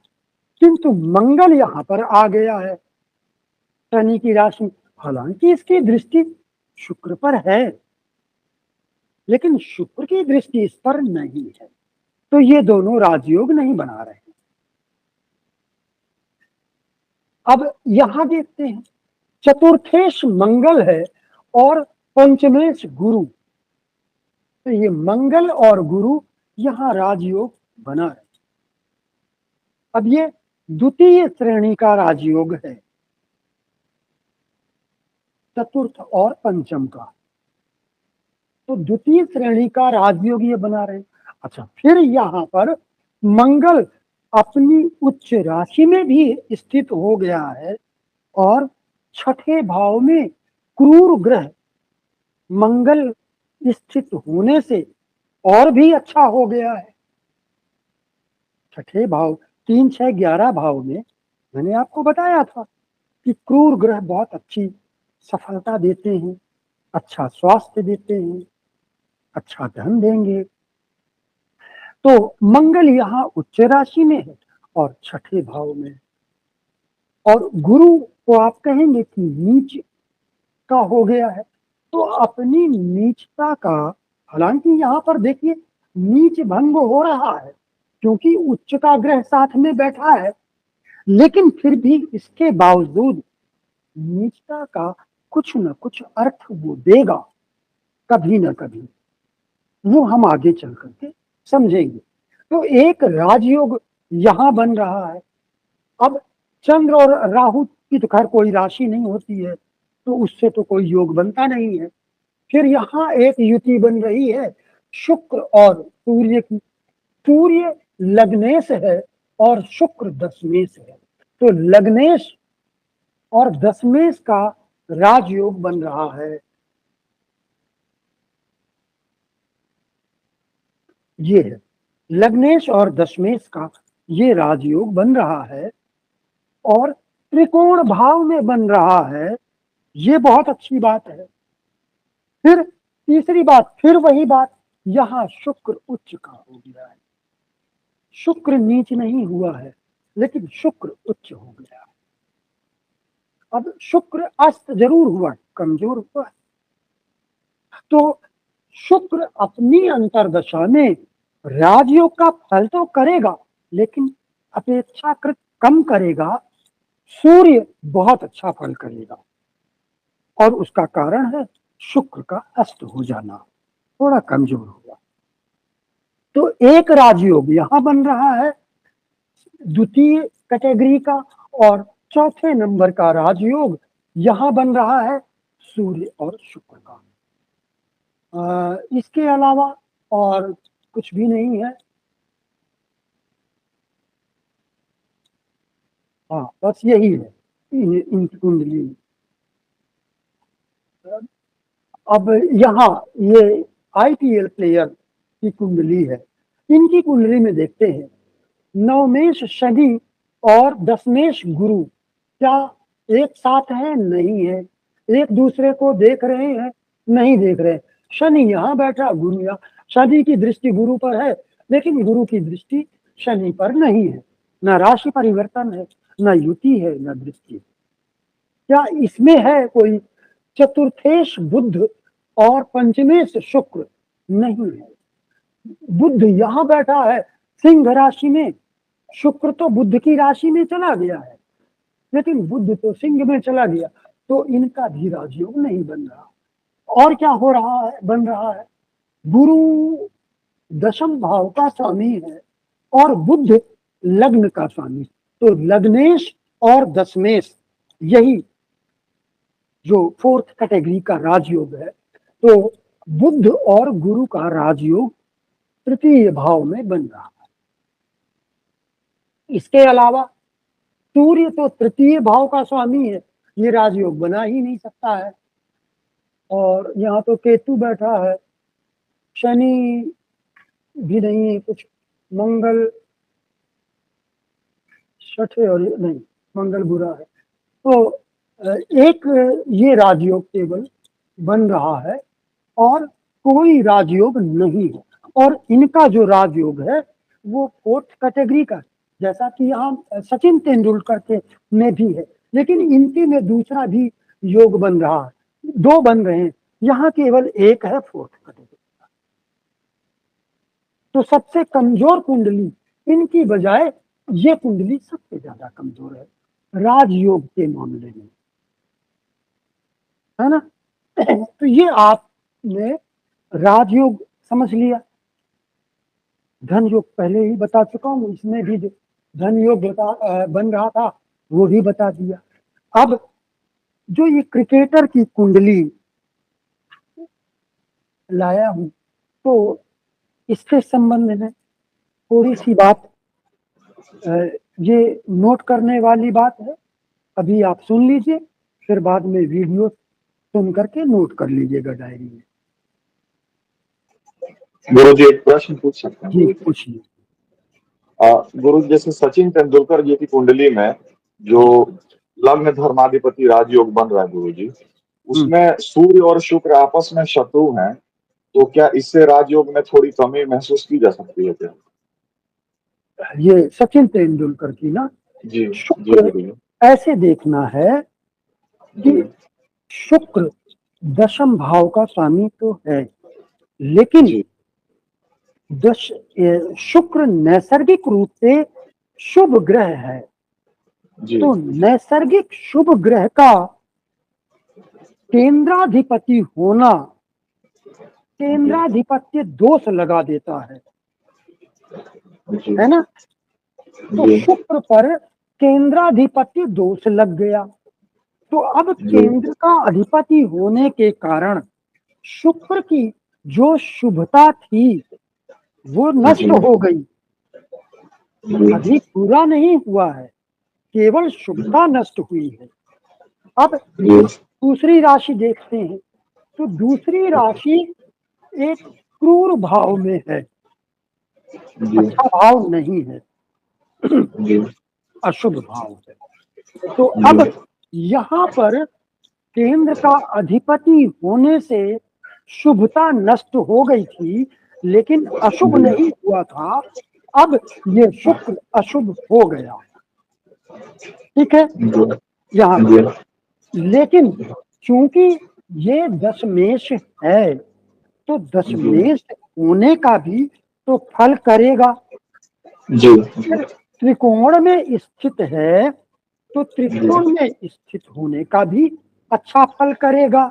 किंतु मंगल यहाँ पर आ गया है शनि की राशि। हालांकि इसकी दृष्टि शुक्र पर है, लेकिन शुक्र की दृष्टि इस पर नहीं है, तो ये दोनों राजयोग नहीं बना रहे। अब यहां देखते हैं, चतुर्थेश मंगल है और पंचमेश गुरु, तो ये मंगल और गुरु यहां राजयोग बना है। अब ये द्वितीय श्रेणी का राजयोग है, चतुर्थ और पंचम का। तो द्वितीय श्रेणी का राजयोग ये बना रहे। अच्छा, फिर यहाँ पर मंगल अपनी उच्च राशि में भी स्थित हो गया है और छठे भाव में क्रूर ग्रह मंगल स्थित होने से और भी अच्छा हो गया है। छठे भाव 3, 6, 11 भाव में मैंने आपको बताया था कि क्रूर ग्रह बहुत अच्छी सफलता देते हैं, अच्छा स्वास्थ्य देते हैं, अच्छा धन देंगे। तो मंगल यहाँ उच्च राशि में है और छठे भाव में, और गुरु को आप कहेंगे कि नीच का हो गया है। तो अपनी नीचता का, हालांकि यहाँ पर देखिए नीच भंग हो रहा है क्योंकि उच्च का ग्रह साथ में बैठा है, लेकिन फिर भी इसके बावजूद नीचता का कुछ न कुछ अर्थ वो देगा कभी न कभी, वो हम आगे चल करके समझेंगे। तो एक राजयोग यहां बन रहा है। अब चंद्र और राहु की तो खैर कोई राशि नहीं होती है, तो उससे तो कोई योग बनता नहीं है। फिर यहाँ एक युति बन रही है शुक्र और सूर्य की। सूर्य लग्नेश है और शुक्र दशमेश है, तो लग्नेश और दशमेश का राजयोग बन रहा है। ये है लग्नेश और दशमेश का ये राजयोग बन रहा है और त्रिकोण भाव में बन रहा है। ये बहुत अच्छी बात है। फिर तीसरी बात, फिर वही बात, यहाँ शुक्र उच्च का हो गया है। शुक्र नीच नहीं हुआ है, लेकिन शुक्र उच्च हो गया है। अब शुक्र अस्त जरूर हुआ, कमजोर हुआ है। तो शुक्र अपनी अंतर्दशा में राजयोग का फल तो करेगा, लेकिन अपेक्षाकृत कम करेगा। सूर्य बहुत अच्छा फल करेगा और उसका कारण है शुक्र का अस्त हो जाना, थोड़ा कमजोर हुआ। तो एक राजयोग यहां बन रहा है द्वितीय कैटेगरी का, और चौथे नंबर का राजयोग यहां बन रहा है सूर्य और शुक्र का। इसके अलावा और कुछ भी नहीं है। हाँ, बस यही है इनकी कुंडली में। अब यहाँ ये आईपीएल प्लेयर की कुंडली है, इनकी कुंडली में देखते हैं नवमेश शनि और दशमेश गुरु क्या एक साथ है? नहीं है। एक दूसरे को देख रहे हैं? नहीं देख रहे। शनि यहाँ बैठा, गुरु यहाँ। शनि की दृष्टि गुरु पर है, लेकिन गुरु की दृष्टि शनि पर नहीं है। न राशि परिवर्तन है, न युति है, न दृष्टि। क्या इसमें है कोई चतुर्थेश बुध और पंचमेश शुक्र? नहीं है। बुध यहाँ बैठा है सिंह राशि में, शुक्र तो बुध की राशि में चला गया है, लेकिन बुध तो सिंह में चला गया, तो इनका भी राजयोग नहीं बन रहा। और क्या हो रहा है? बन रहा है गुरु दशम भाव का स्वामी है और बुध लग्न का स्वामी। तो लग्नेश और दशमेश, यही जो फोर्थ कैटेगरी का राजयोग है। तो बुध और गुरु का राजयोग तृतीय भाव में बन रहा है। इसके अलावा सूर्य तो तृतीय भाव का स्वामी है, ये राजयोग बना ही नहीं सकता है। और यहाँ तो केतु बैठा है, शनि भी नहीं है कुछ, मंगल छठे और नहीं, मंगल बुरा है। तो एक ये राजयोग केवल बन रहा है और कोई राजयोग नहीं है। और इनका जो राजयोग है वो फोर्थ कैटेगरी का, जैसा कि यहाँ सचिन तेंदुलकर के में भी है, लेकिन इनके में दूसरा भी योग बन रहा है, दो बन रहे हैं, यहाँ केवल एक है फोर्थ कैटेगरी का। तो सबसे कमजोर कुंडली इनकी बजाय ये कुंडली सबसे ज्यादा कमजोर है राजयोग के मामले में, है ना। तो ये आपने राजयोग समझ लिया। धन योग पहले ही बता चुका हूं, इसमें भी धन योग बन रहा था वो भी बता दिया। अब जो ये क्रिकेटर की कुंडली लाया हूं तो इसके संबंध में थोड़ी सी बात ये नोट करने वाली बात है। अभी आप सुन लीजिए, फिर बाद में वीडियो सुन करके नोट कर लीजिएगा डायरी में। गुरु जी एक प्रश्न पूछ सकते हैं? जी पूछिए। गुरु जी, जैसे सचिन तेंदुलकर जी की कुंडली में जो लग्न धर्माधिपति राजयोग बन रहा है गुरु जी, उसमें सूर्य और शुक्र आपस में शत्रु हैं, तो क्या इससे राजयोग में थोड़ी कमी महसूस की जा सकती है क्या? ये सचिन तेंदुलकर की ना, जी जी शुक्र गुरु जी। ऐसे देखना है कि जी शुक्र दशम भाव का स्वामी तो है, लेकिन जी शुक्र नैसर्गिक रूप से शुभ ग्रह है। जी तो नैसर्गिक शुभ ग्रह का केंद्राधिपति होना केंद्राधिपत्य दोष लगा देता है जी ना। तो जी शुक्र पर केंद्राधिपत्य दोष लग गया, तो अब जी केंद्र का अधिपति होने के कारण शुक्र की जो शुभता थी वो नष्ट जी हो गई। जी अभी पूरा नहीं हुआ है, केवल शुभता नष्ट हुई है। अब जी दूसरी राशि देखते हैं, तो दूसरी राशि एक क्रूर भाव में है, जी अच्छा भाव नहीं है, जी अशुभ भाव है। तो अब यहाँ पर केंद्र का अधिपति होने से शुभता नष्ट हो गई थी, लेकिन अशुभ नहीं हुआ था। अब ये शुक्र अशुभ हो गया, ठीक है यहाँ पर। लेकिन चूंकि ये दशमेश है, तो दशमेश होने का भी तो फल करेगा। जी त्रिकोण में स्थित है, तो त्रिकोण में स्थित होने का भी अच्छा फल करेगा।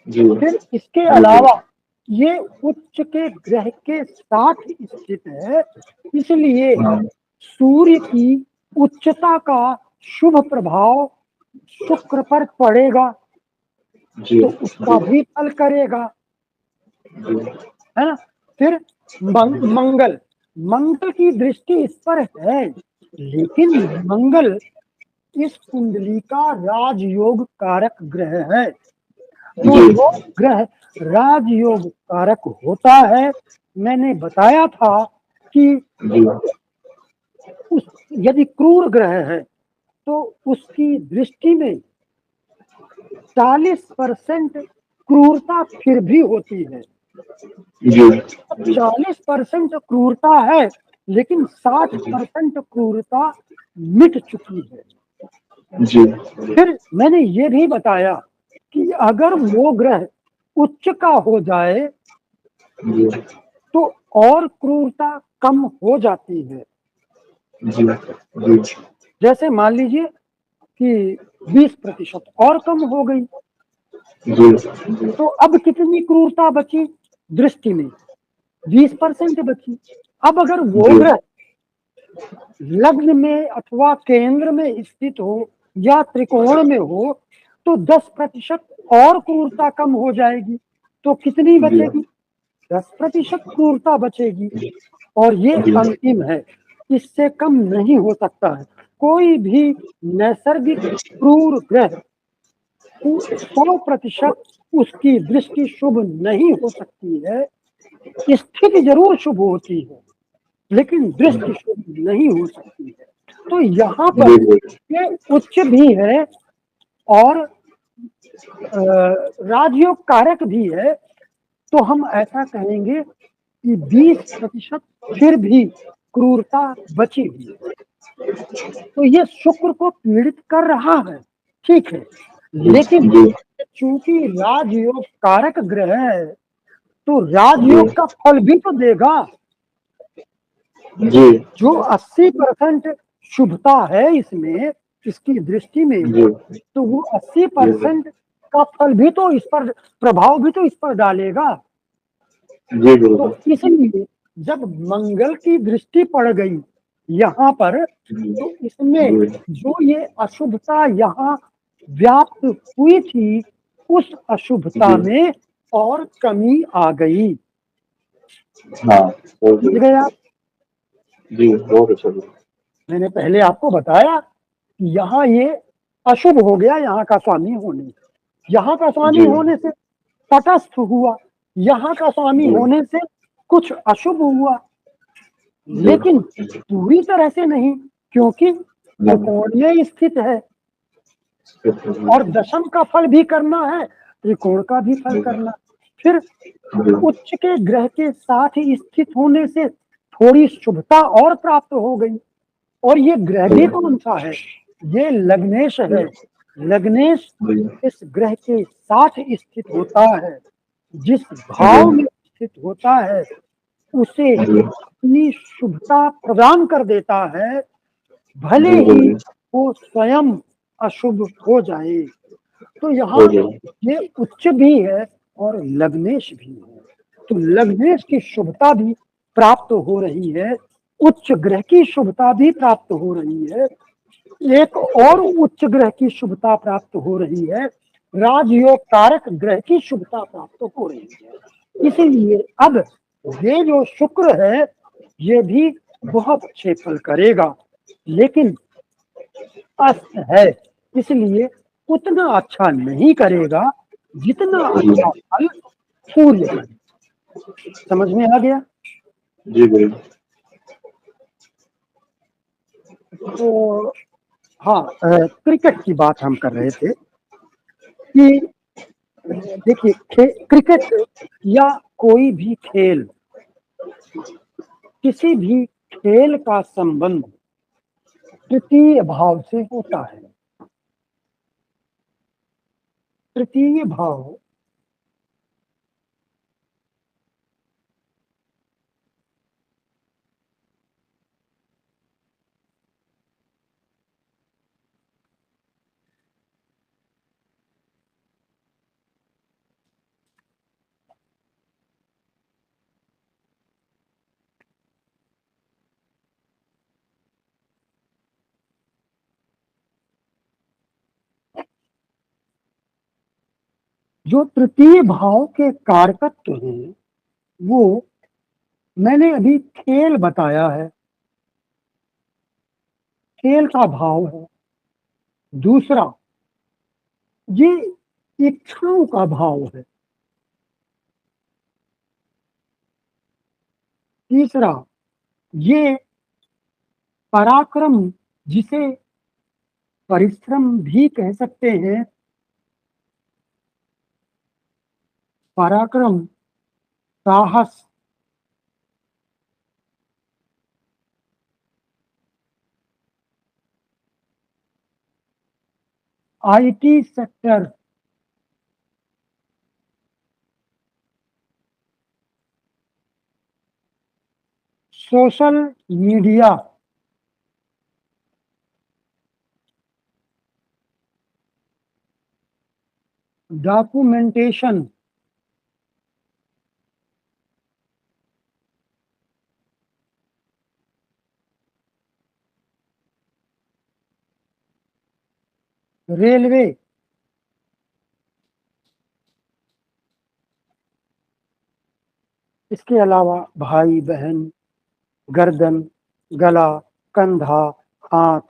जी फिर इसके अलावा ये उच्च के ग्रह के साथ स्थित है, इसलिए सूर्य की उच्चता का शुभ प्रभाव शुक्र पर पड़ेगा, तो उसका भी फल करेगा, है ना। फिर मंगल मंगल की दृष्टि इस पर है, लेकिन मंगल इस कुंडली का राजयोग कारक ग्रह है। तो जो ग्रह राजयोग कारक होता है, मैंने बताया था कि यदि क्रूर ग्रह है तो उसकी दृष्टि में 40% क्रूरता फिर भी होती है। 40% क्रूरता है, लेकिन 60% क्रूरता मिट चुकी है। फिर मैंने ये भी बताया कि अगर वो ग्रह उच्च का हो जाए तो और क्रूरता कम हो जाती है। जैसे मान लीजिए कि 20% और कम हो गई, तो अब कितनी क्रूरता बची दृष्टि में? 20% बची। अब अगर वो ग्रह लग्न में अथवा केंद्र में स्थित हो या त्रिकोण में हो तो 10% और क्रूरता कम हो जाएगी, तो कितनी बचेगी? 10% क्रूरता बचेगी। और ये अंतिम है, इससे कम नहीं हो सकता है। कोई भी नैसर्गिक क्रूर ग्रह 100% उसकी दृष्टि शुभ नहीं हो सकती है। स्थिति जरूर शुभ होती है, लेकिन दृष्टि शुभ नहीं हो सकती है। तो यहाँ पर ये उच्च भी है और राजयोग कारक भी है, तो हम ऐसा कहेंगे कि 20% फिर भी क्रूरता बची हुई है। तो ये शुक्र को पीड़ित कर रहा है, ठीक है, लेकिन चूंकि राजयोग कारक ग्रह है तो राजयोग का फल भी तो देगा। जो 80% शुभता है इसमें, इसकी दृष्टि में, तो वो 80% का फल भी तो इस पर, प्रभाव भी तो इस पर डालेगा। तो इसलिए जब मंगल की दृष्टि पड़ गई यहाँ पर, जी, तो इसमें जी, जो ये अशुभता यहाँ व्याप्त हुई थी, उस अशुभता जी, में और कमी आ गई। हाँ, बहुत समझ बढ़िया। गए आप? जी, बहुत अच्छा जी। मैंने पहले आपको बताया कि यहाँ ये अशुभ हो गया यहाँ का स्वामी होने, यहाँ का स्वामी जी, होने से तटस्थ हुआ, यहाँ का स्वामी जी, होने से कुछ अशुभ हुआ, जी, लेकिन पूरी तरह से नहीं, क्योंकि नहीं, त्रिकोण में स्थित है जी, और दशम का फल भी करना है, त्रिकोण का भी फल करना है। फिर जी, उच्च के ग्रह के साथ ही स्थित होने से थोड़ी शुभता और प्राप्त हो गई। और ये ग्रह भी कौन सा है? ये लग्नेश है। लग्नेश जी, इस ग्रह के साथ स्थित होता है। जिस जी, भाव में स्थित होता है उसे जी, अपनी शुभता प्रदान कर देता है, भले जी, ही बोलिए, वो स्वयं अशुभ हो जाए। तो यहाँ बोलिए, ये उच्च भी है और लग्नेश भी है। तो लग्नेश की शुभता भी प्राप्त हो रही है, उच्च ग्रह की शुभता भी प्राप्त हो रही है, एक और उच्च ग्रह की शुभता प्राप्त हो रही है, राजयोग कारक ग्रह की शुभता प्राप्त हो रही है। इसीलिए अब ये जो शुक्र है ये भी बहुत अच्छे फल करेगा, लेकिन अस्त है, इसलिए उतना अच्छा नहीं करेगा जितना अच्छा फल सूर्य करे। समझ में आ गया? जी, बोलिए, तो हाँ, क्रिकेट की बात हम कर रहे थे कि देखिए, क्रिकेट या कोई भी खेल, किसी भी खेल का संबंध तृतीय भाव से होता है। तृतीय भाव जो तृतीय भाव के कारकत्व हैं, वो मैंने अभी खेल बताया है, खेल का भाव है। दूसरा, ये इच्छाओं का भाव है। तीसरा, ये पराक्रम, जिसे परिश्रम भी कह सकते हैं, पराक्रम, साहस, IT sector, social media, documentation, railway, इसके अलावा भाई बहन, गर्दन, गला, कंधा, हाथ,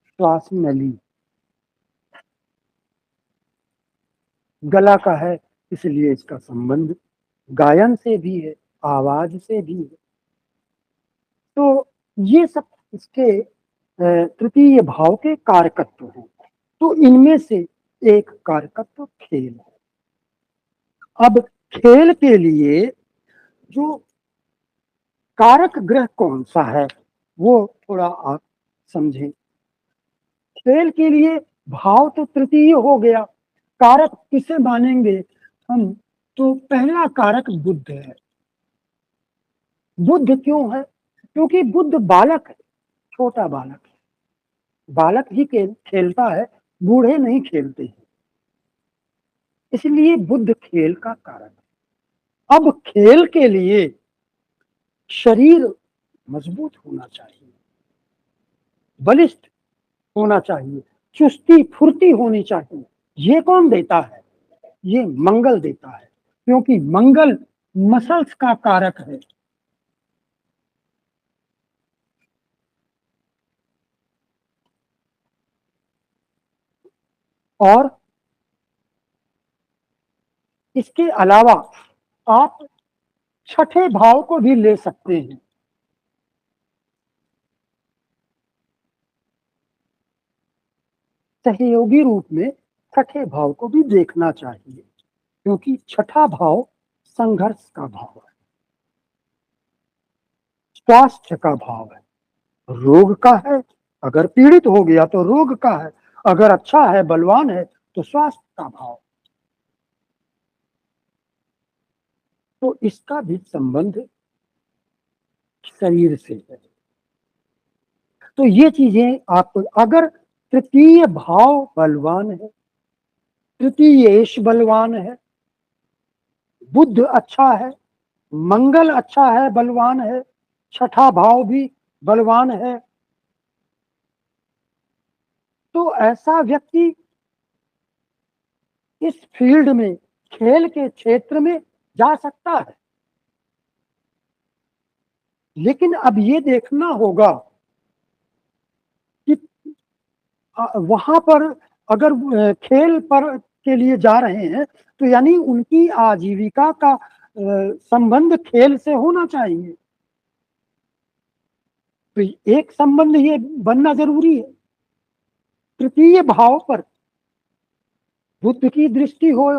श्वास नली। गला का है इसलिए इसका संबंध गायन से भी है, आवाज से भी है। तो ये सब इसके तृतीय भाव के कारकत्व हैं। तो इनमें से एक कारकत्व खेल है। अब खेल के लिए जो कारक ग्रह कौन सा है वो थोड़ा आप समझें। खेल के लिए भाव तो तृतीय हो गया, कारक किसे मानेंगे हम? तो पहला कारक बुद्ध है। बुद्ध क्यों है? क्योंकि बुद्ध बालक है, छोटा बालक है, बालक ही खेलता है, बूढ़े नहीं खेलते हैं, इसलिए बुद्ध खेल का कारक है। अब खेल के लिए शरीर मजबूत होना चाहिए, बलिष्ठ होना चाहिए, चुस्ती फुर्ती होनी चाहिए। ये कौन देता है? ये मंगल देता है, क्योंकि मंगल मसल्स का कारक है। और इसके अलावा आप छठे भाव को भी ले सकते हैं। सहयोगी रूप में छठे भाव को भी देखना चाहिए, क्योंकि छठा भाव संघर्ष का भाव है, स्वास्थ्य का भाव है, रोग का है। अगर पीड़ित हो गया तो रोग का है, अगर अच्छा है, बलवान है, तो स्वास्थ्य का भाव। तो इसका भी संबंध शरीर से है। तो ये चीजें आपको, अगर तृतीय भाव बलवान है, तृतीयेश बलवान है, बुध अच्छा है, मंगल अच्छा है, बलवान है, छठा भाव भी बलवान है, तो ऐसा व्यक्ति इस फील्ड में, खेल के क्षेत्र में जा सकता है। लेकिन अब ये देखना होगा कि वहां पर अगर खेल पर के लिए जा रहे हैं, तो यानी उनकी आजीविका का संबंध खेल से होना चाहिए। तो एक संबंध ये बनना जरूरी है। तृतीय भाव पर बुध की दृष्टि हो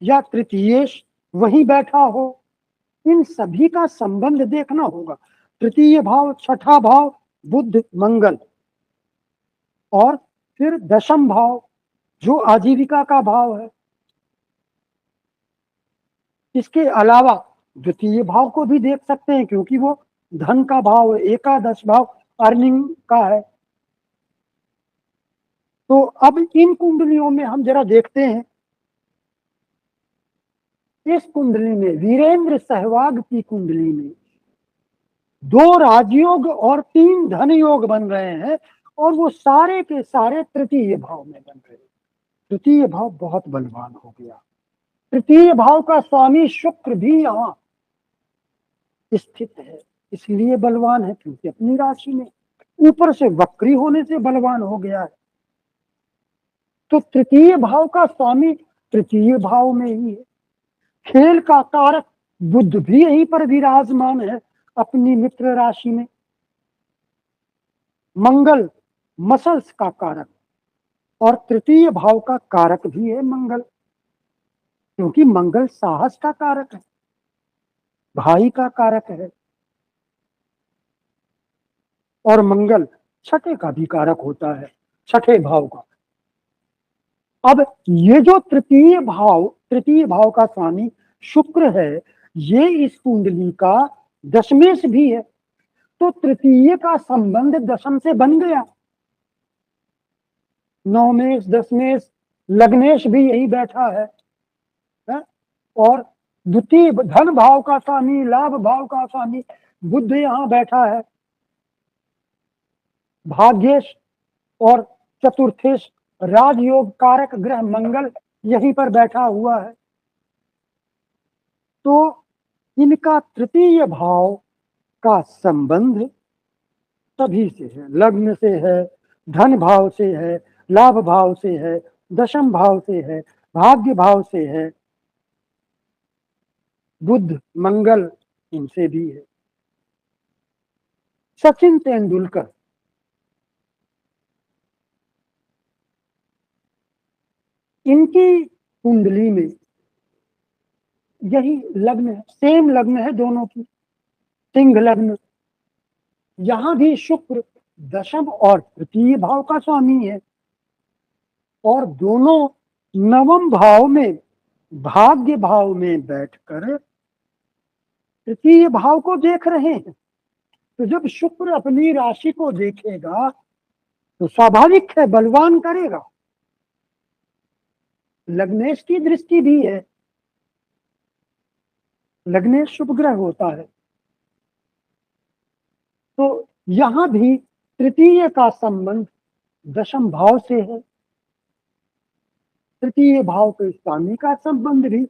या तृतीयेश वहीं बैठा हो, इन सभी का संबंध देखना होगा। तृतीय भाव, छठा भाव, बुध मंगल, और फिर दशम भाव जो आजीविका का भाव है। इसके अलावा द्वितीय भाव को भी देख सकते हैं, क्योंकि वो धन का भाव है, एकादश भाव अर्निंग का है। तो अब इन कुंडलियों में हम जरा देखते हैं। इस कुंडली में, वीरेंद्र सहवाग की कुंडली में 2 राजयोग और 3 धन योग बन रहे हैं, और वो सारे के सारे तृतीय भाव में बन रहे हैं। तृतीय भाव बहुत बलवान हो गया। तृतीय भाव का स्वामी शुक्र भी यहाँ स्थित है, इसलिए बलवान है, क्योंकि अपनी राशि में, ऊपर से वक्री होने से बलवान हो गया है। तो तृतीय भाव का स्वामी तृतीय भाव में ही है। खेल का कारक बुध भी यहीं पर विराजमान है, अपनी मित्र राशि में। मंगल मसल्स का कारक, और तृतीय भाव का कारक भी है मंगल, क्योंकि मंगल साहस का कारक है, भाई का कारक है, और मंगल छठे का भी कारक होता है, छठे भाव का। अब ये जो तृतीय भाव का स्वामी शुक्र है, ये इस कुंडली का दशमेश भी है। तो तृतीय का संबंध दशम से बन गया। नवमेश, दशमेश, लग्नेश भी यही बैठा है? और द्वितीय धन भाव का स्वामी, लाभ भाव का स्वामी बुध यहां बैठा है। भाग्येश और चतुर्थेश राजयोग कारक ग्रह मंगल यहीं पर बैठा हुआ है। तो इनका तृतीय भाव का संबंध सभी से है, लग्न से है, धन भाव से है, लाभ भाव से है, दशम भाव से है, भाग्य भाव से है, बुध मंगल इनसे भी है। सचिन तेंदुलकर इनकी कुंडली में यही लग्न है, सेम लग्न है दोनों की, सिंह लग्न। यहां भी शुक्र दशम और तृतीय भाव का स्वामी है, और दोनों नवम भाव में, भाग्य भाव में बैठकर तृतीय भाव को देख रहे हैं। तो जब शुक्र अपनी राशि को देखेगा तो स्वाभाविक है बलवान करेगा। लग्नेश की दृष्टि भी है, लग्नेश शुभ ग्रह होता है, तो यहां भी तृतीय का संबंध दशम भाव से है। तृतीय भाव के स्वामी का संबंध भी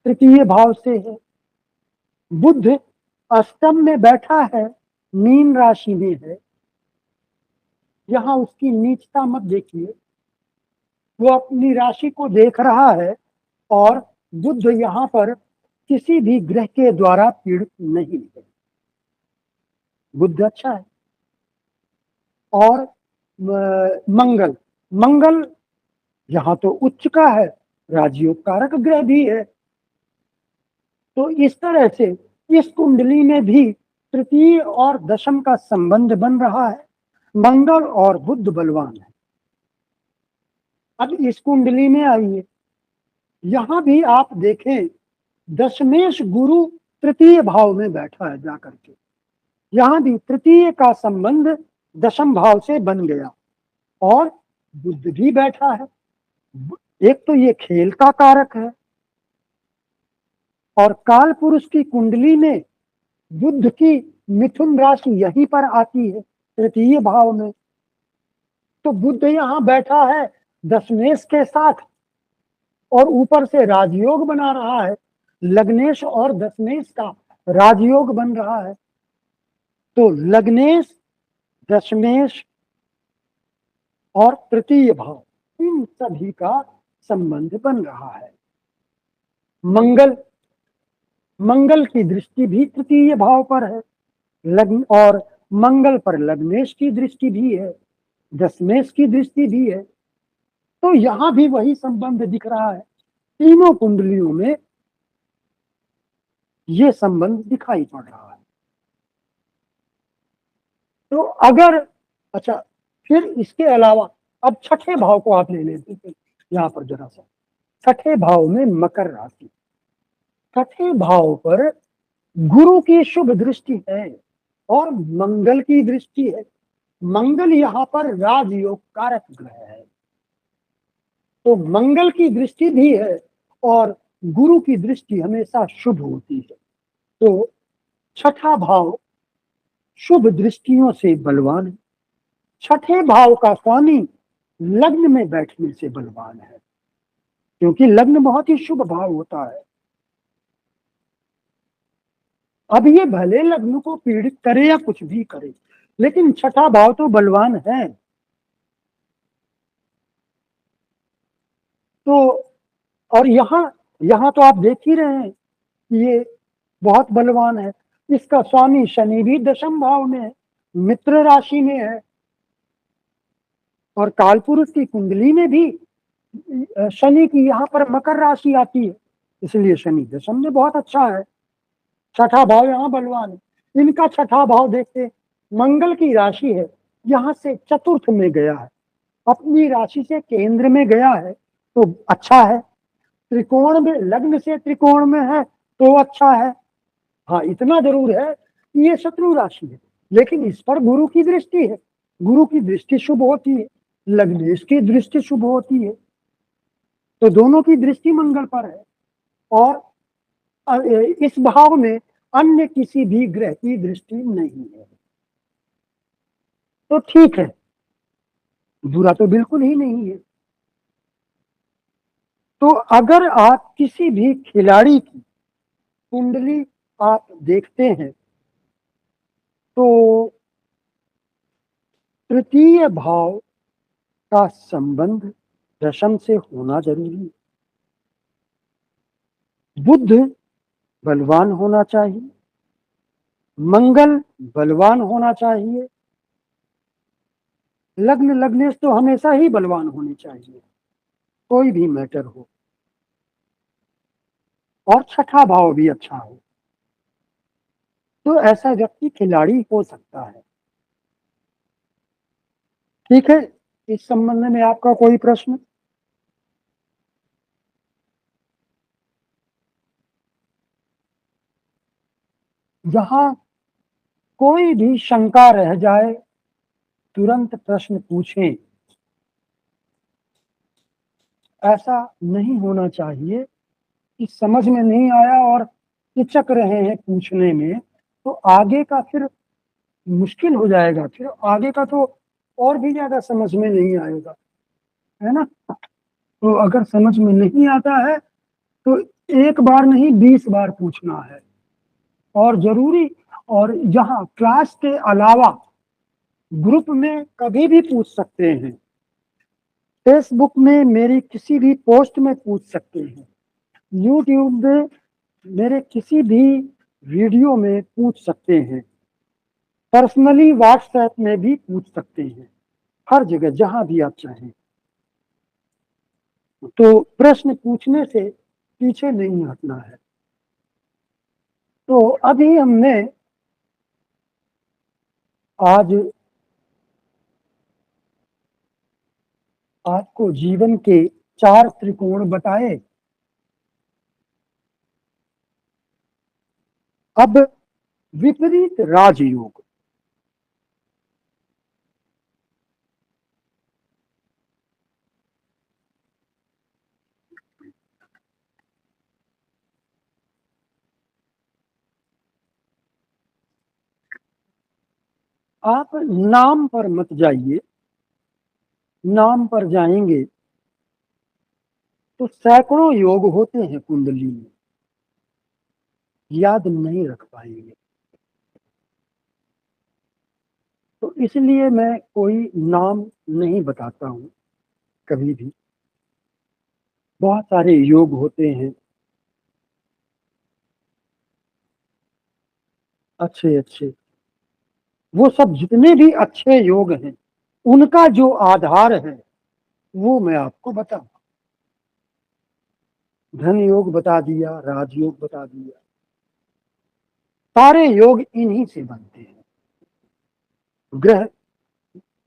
तृतीय भाव से है। बुध अष्टम में बैठा है, मीन राशि में है। यहां उसकी नीचता मत देखिए, वो अपनी राशि को देख रहा है और बुध यहां पर किसी भी ग्रह के द्वारा पीड़ित नहीं है। बुध अच्छा है। और मंगल, मंगल यहां तो उच्च का है, राजयोग कारक ग्रह भी है। तो इस तरह से इस कुंडली में भी तृतीय और दशम का संबंध बन रहा है। मंगल और बुध बलवान है। अब इस कुंडली में आइए, यहां भी आप देखें दशमेश गुरु तृतीय भाव में बैठा है जाकर के। यहां भी तृतीय का संबंध दशम भाव से बन गया और बुध भी बैठा है। एक तो ये खेल का कारक है और काल पुरुष की कुंडली में बुध की मिथुन राशि यहीं पर आती है तृतीय भाव में। तो बुध यहां बैठा है दशमेश के साथ और ऊपर से राजयोग बना रहा है। लग्नेश और दशमेश का राजयोग बन रहा है। तो लग्नेश, दशमेश और तृतीय भाव, इन सभी का संबंध बन रहा है। मंगल, मंगल की दृष्टि भी तृतीय भाव पर है। लग्न और मंगल पर लग्नेश की दृष्टि भी है, दशमेश की दृष्टि भी है। तो यहां भी वही संबंध दिख रहा है। तीनों कुंडलियों में ये संबंध दिखाई पड़ रहा है। तो अगर अच्छा, फिर इसके अलावा अब छठे भाव को आप ले लेते हैं यहां पर जरा सा। छठे भाव में मकर राशि, छठे भाव पर गुरु की शुभ दृष्टि है और मंगल की दृष्टि है। मंगल यहां पर राजयोग कारक ग्रह है, तो मंगल की दृष्टि भी है और गुरु की दृष्टि हमेशा शुभ होती है। तो छठा भाव शुभ दृष्टियों से बलवान है। छठे भाव का स्वामी लग्न में बैठने से बलवान है, क्योंकि लग्न बहुत ही शुभ भाव होता है। अब ये भले लग्न को पीड़ित करे या कुछ भी करे, लेकिन छठा भाव तो बलवान है। तो और यहां तो आप देख ही रहे हैं कि ये बहुत बलवान है। इसका स्वामी शनि भी दशम भाव में है, मित्र राशि में है। और कालपुरुष की कुंडली में भी शनि की यहाँ पर मकर राशि आती है, इसलिए शनि दशम में बहुत अच्छा है। छठा भाव यहाँ बलवान है। इनका छठा भाव देखते, मंगल की राशि है, यहाँ से चतुर्थ में गया है, अपनी राशि से केंद्र में गया है, तो अच्छा है। त्रिकोण में, लग्न से त्रिकोण में है तो अच्छा है। हाँ, इतना जरूर है कि ये शत्रु राशि है, लेकिन इस पर गुरु की दृष्टि है। गुरु की दृष्टि शुभ होती है, लग्नेश की दृष्टि शुभ होती है, तो दोनों की दृष्टि मंगल पर है। और इस भाव में अन्य किसी भी ग्रह की दृष्टि नहीं है, तो ठीक है, बुरा तो बिल्कुल ही नहीं है। तो अगर आप किसी भी खिलाड़ी की कुंडली आप देखते हैं तो तृतीय भाव का संबंध दशम से होना जरूरी है। बुध बलवान होना चाहिए, मंगल बलवान होना चाहिए, लग्न लग्नेश तो हमेशा ही बलवान होने चाहिए, कोई भी मैटर हो, और छठा भाव भी अच्छा हो, तो ऐसा व्यक्ति खिलाड़ी हो सकता है। ठीक है, इस संबंध में आपका कोई प्रश्न? जहां कोई भी शंका रह जाए तुरंत प्रश्न पूछें। ऐसा नहीं होना चाहिए कि समझ में नहीं आया और हिचक रहे हैं पूछने में, तो आगे का फिर मुश्किल हो जाएगा, फिर आगे का तो और भी ज्यादा समझ में नहीं आएगा, है ना। तो अगर समझ में नहीं आता है तो एक बार नहीं 20 बार पूछना है, और जरूरी, और यहाँ क्लास के अलावा ग्रुप में कभी भी पूछ सकते हैं, फेसबुक में मेरी किसी भी पोस्ट में पूछ सकते हैं, यूट्यूब में मेरे किसी भी वीडियो में पूछ सकते हैं, पर्सनली व्हाट्सएप में भी पूछ सकते हैं, हर जगह जहां भी आप चाहें। तो प्रश्न पूछने से पीछे नहीं हटना है। तो अभी हमने आज आपको जीवन के 4 त्रिकोण बताए। अब विपरीत राजयोग, आप नाम पर मत जाइए, नाम पर जाएंगे तो सैकड़ों योग होते हैं कुंडली में, याद नहीं रख पाएंगे। तो इसलिए मैं कोई नाम नहीं बताता हूं कभी भी। बहुत सारे योग होते हैं, अच्छे अच्छे, वो सब जितने भी अच्छे योग हैं उनका जो आधार है वो मैं आपको बताऊं। धन योग बता दिया, राजयोग बता दिया, सारे योग इन्हीं से बनते हैं। ग्रह,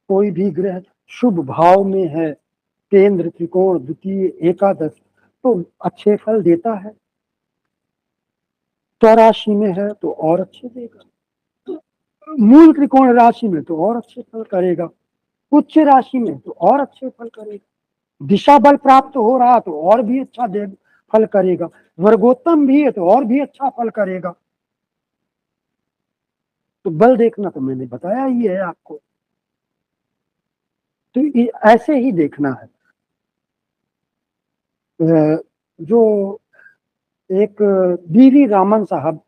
कोई भी ग्रह शुभ भाव में है, केंद्र, त्रिकोण, द्वितीय, एकादश, तो अच्छे फल देता है। स्वराशि में है तो और अच्छे देगा, मूल त्रिकोण राशि में तो और अच्छे फल करेगा, उच्च राशि में तो और अच्छे फल करेगा, दिशा बल प्राप्त हो रहा तो और भी अच्छा दे फल करेगा, वर्गोत्तम भी है तो और भी अच्छा फल करेगा। तो बल देखना तो मैंने बताया ही है आपको, तो ऐसे ही देखना है। जो एक बीवी रामन साहब,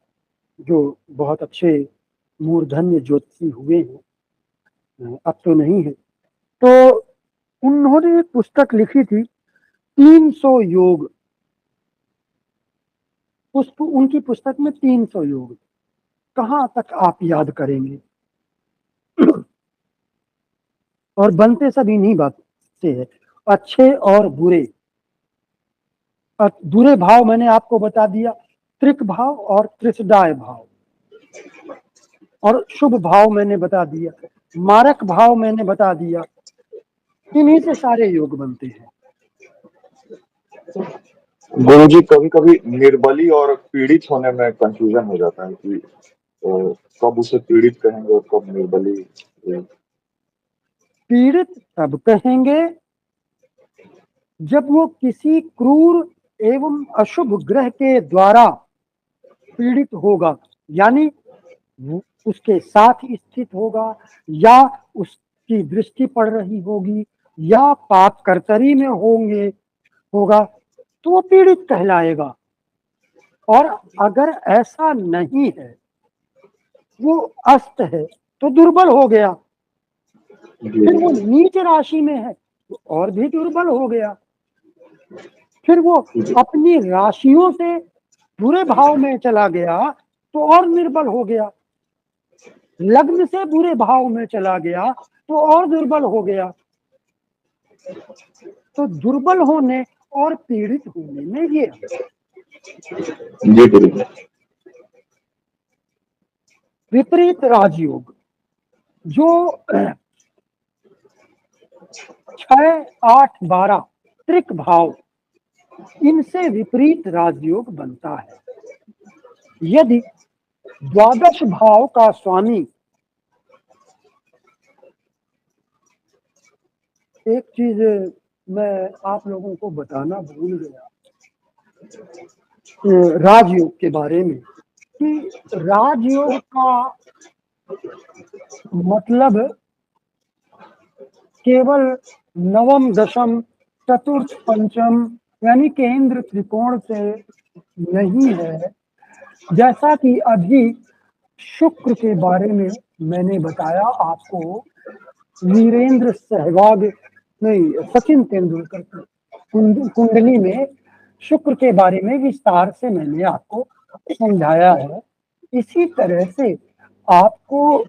जो बहुत अच्छे मूर्धन्य ज्योतिषी हुए हैं, अब तो नहीं है, तो उन्होंने एक पुस्तक लिखी थी 300 योग। उनकी पुस्तक में 300 योग, कहां तक आप याद करेंगे। और बनते सब इन्हीं बात से है, अच्छे और बुरे। बुरे भाव मैंने आपको बता दिया, त्रिक भाव और त्रिसदाय भाव, और शुभ भाव मैंने बता दिया, मारक भाव मैंने बता दिया, इन्हीं से सारे योग बनते हैं। गुरुजी, कभी कभी निर्बली और पीड़ित होने में कंफ्यूजन हो जाता है कि कब उसे पीड़ित कहेंगे और कब निर्बली। पीड़ित तब कहेंगे जब वो किसी क्रूर एवं अशुभ ग्रह के द्वारा पीड़ित होगा, यानी उसके साथ स्थित होगा, या उसकी दृष्टि पड़ रही होगी, या पाप कर्तरी में होगा, तो वो पीड़ित कहलाएगा। और अगर ऐसा नहीं है, वो अस्त है, तो दुर्बल हो गया। फिर वो नीच राशि में है तो और भी दुर्बल हो गया। फिर वो अपनी राशियों से बुरे भाव में चला गया तो और निर्बल हो गया, लग्न से बुरे भाव में चला गया तो और दुर्बल हो गया। तो दुर्बल होने और पीड़ित होने में ये विपरीत राजयोग, जो 6, 8, 12 त्रिक भाव, इनसे विपरीत राजयोग बनता है। यदि द्वादश भाव का स्वामी, एक चीज मैं आप लोगों को बताना भूल गया राजयोग के बारे में, कि राजयोग का मतलब केवल नवम, दशम, चतुर्थ, पंचम यानी केंद्र त्रिकोण से नहीं है। जैसा कि अभी शुक्र के बारे में मैंने बताया आपको, वीरेंद्र सहवाग नहीं, सचिन तेंदुलकर की कुंडली में शुक्र के बारे में विस्तार से मैंने आपको समझाया है। इसी तरह से आपको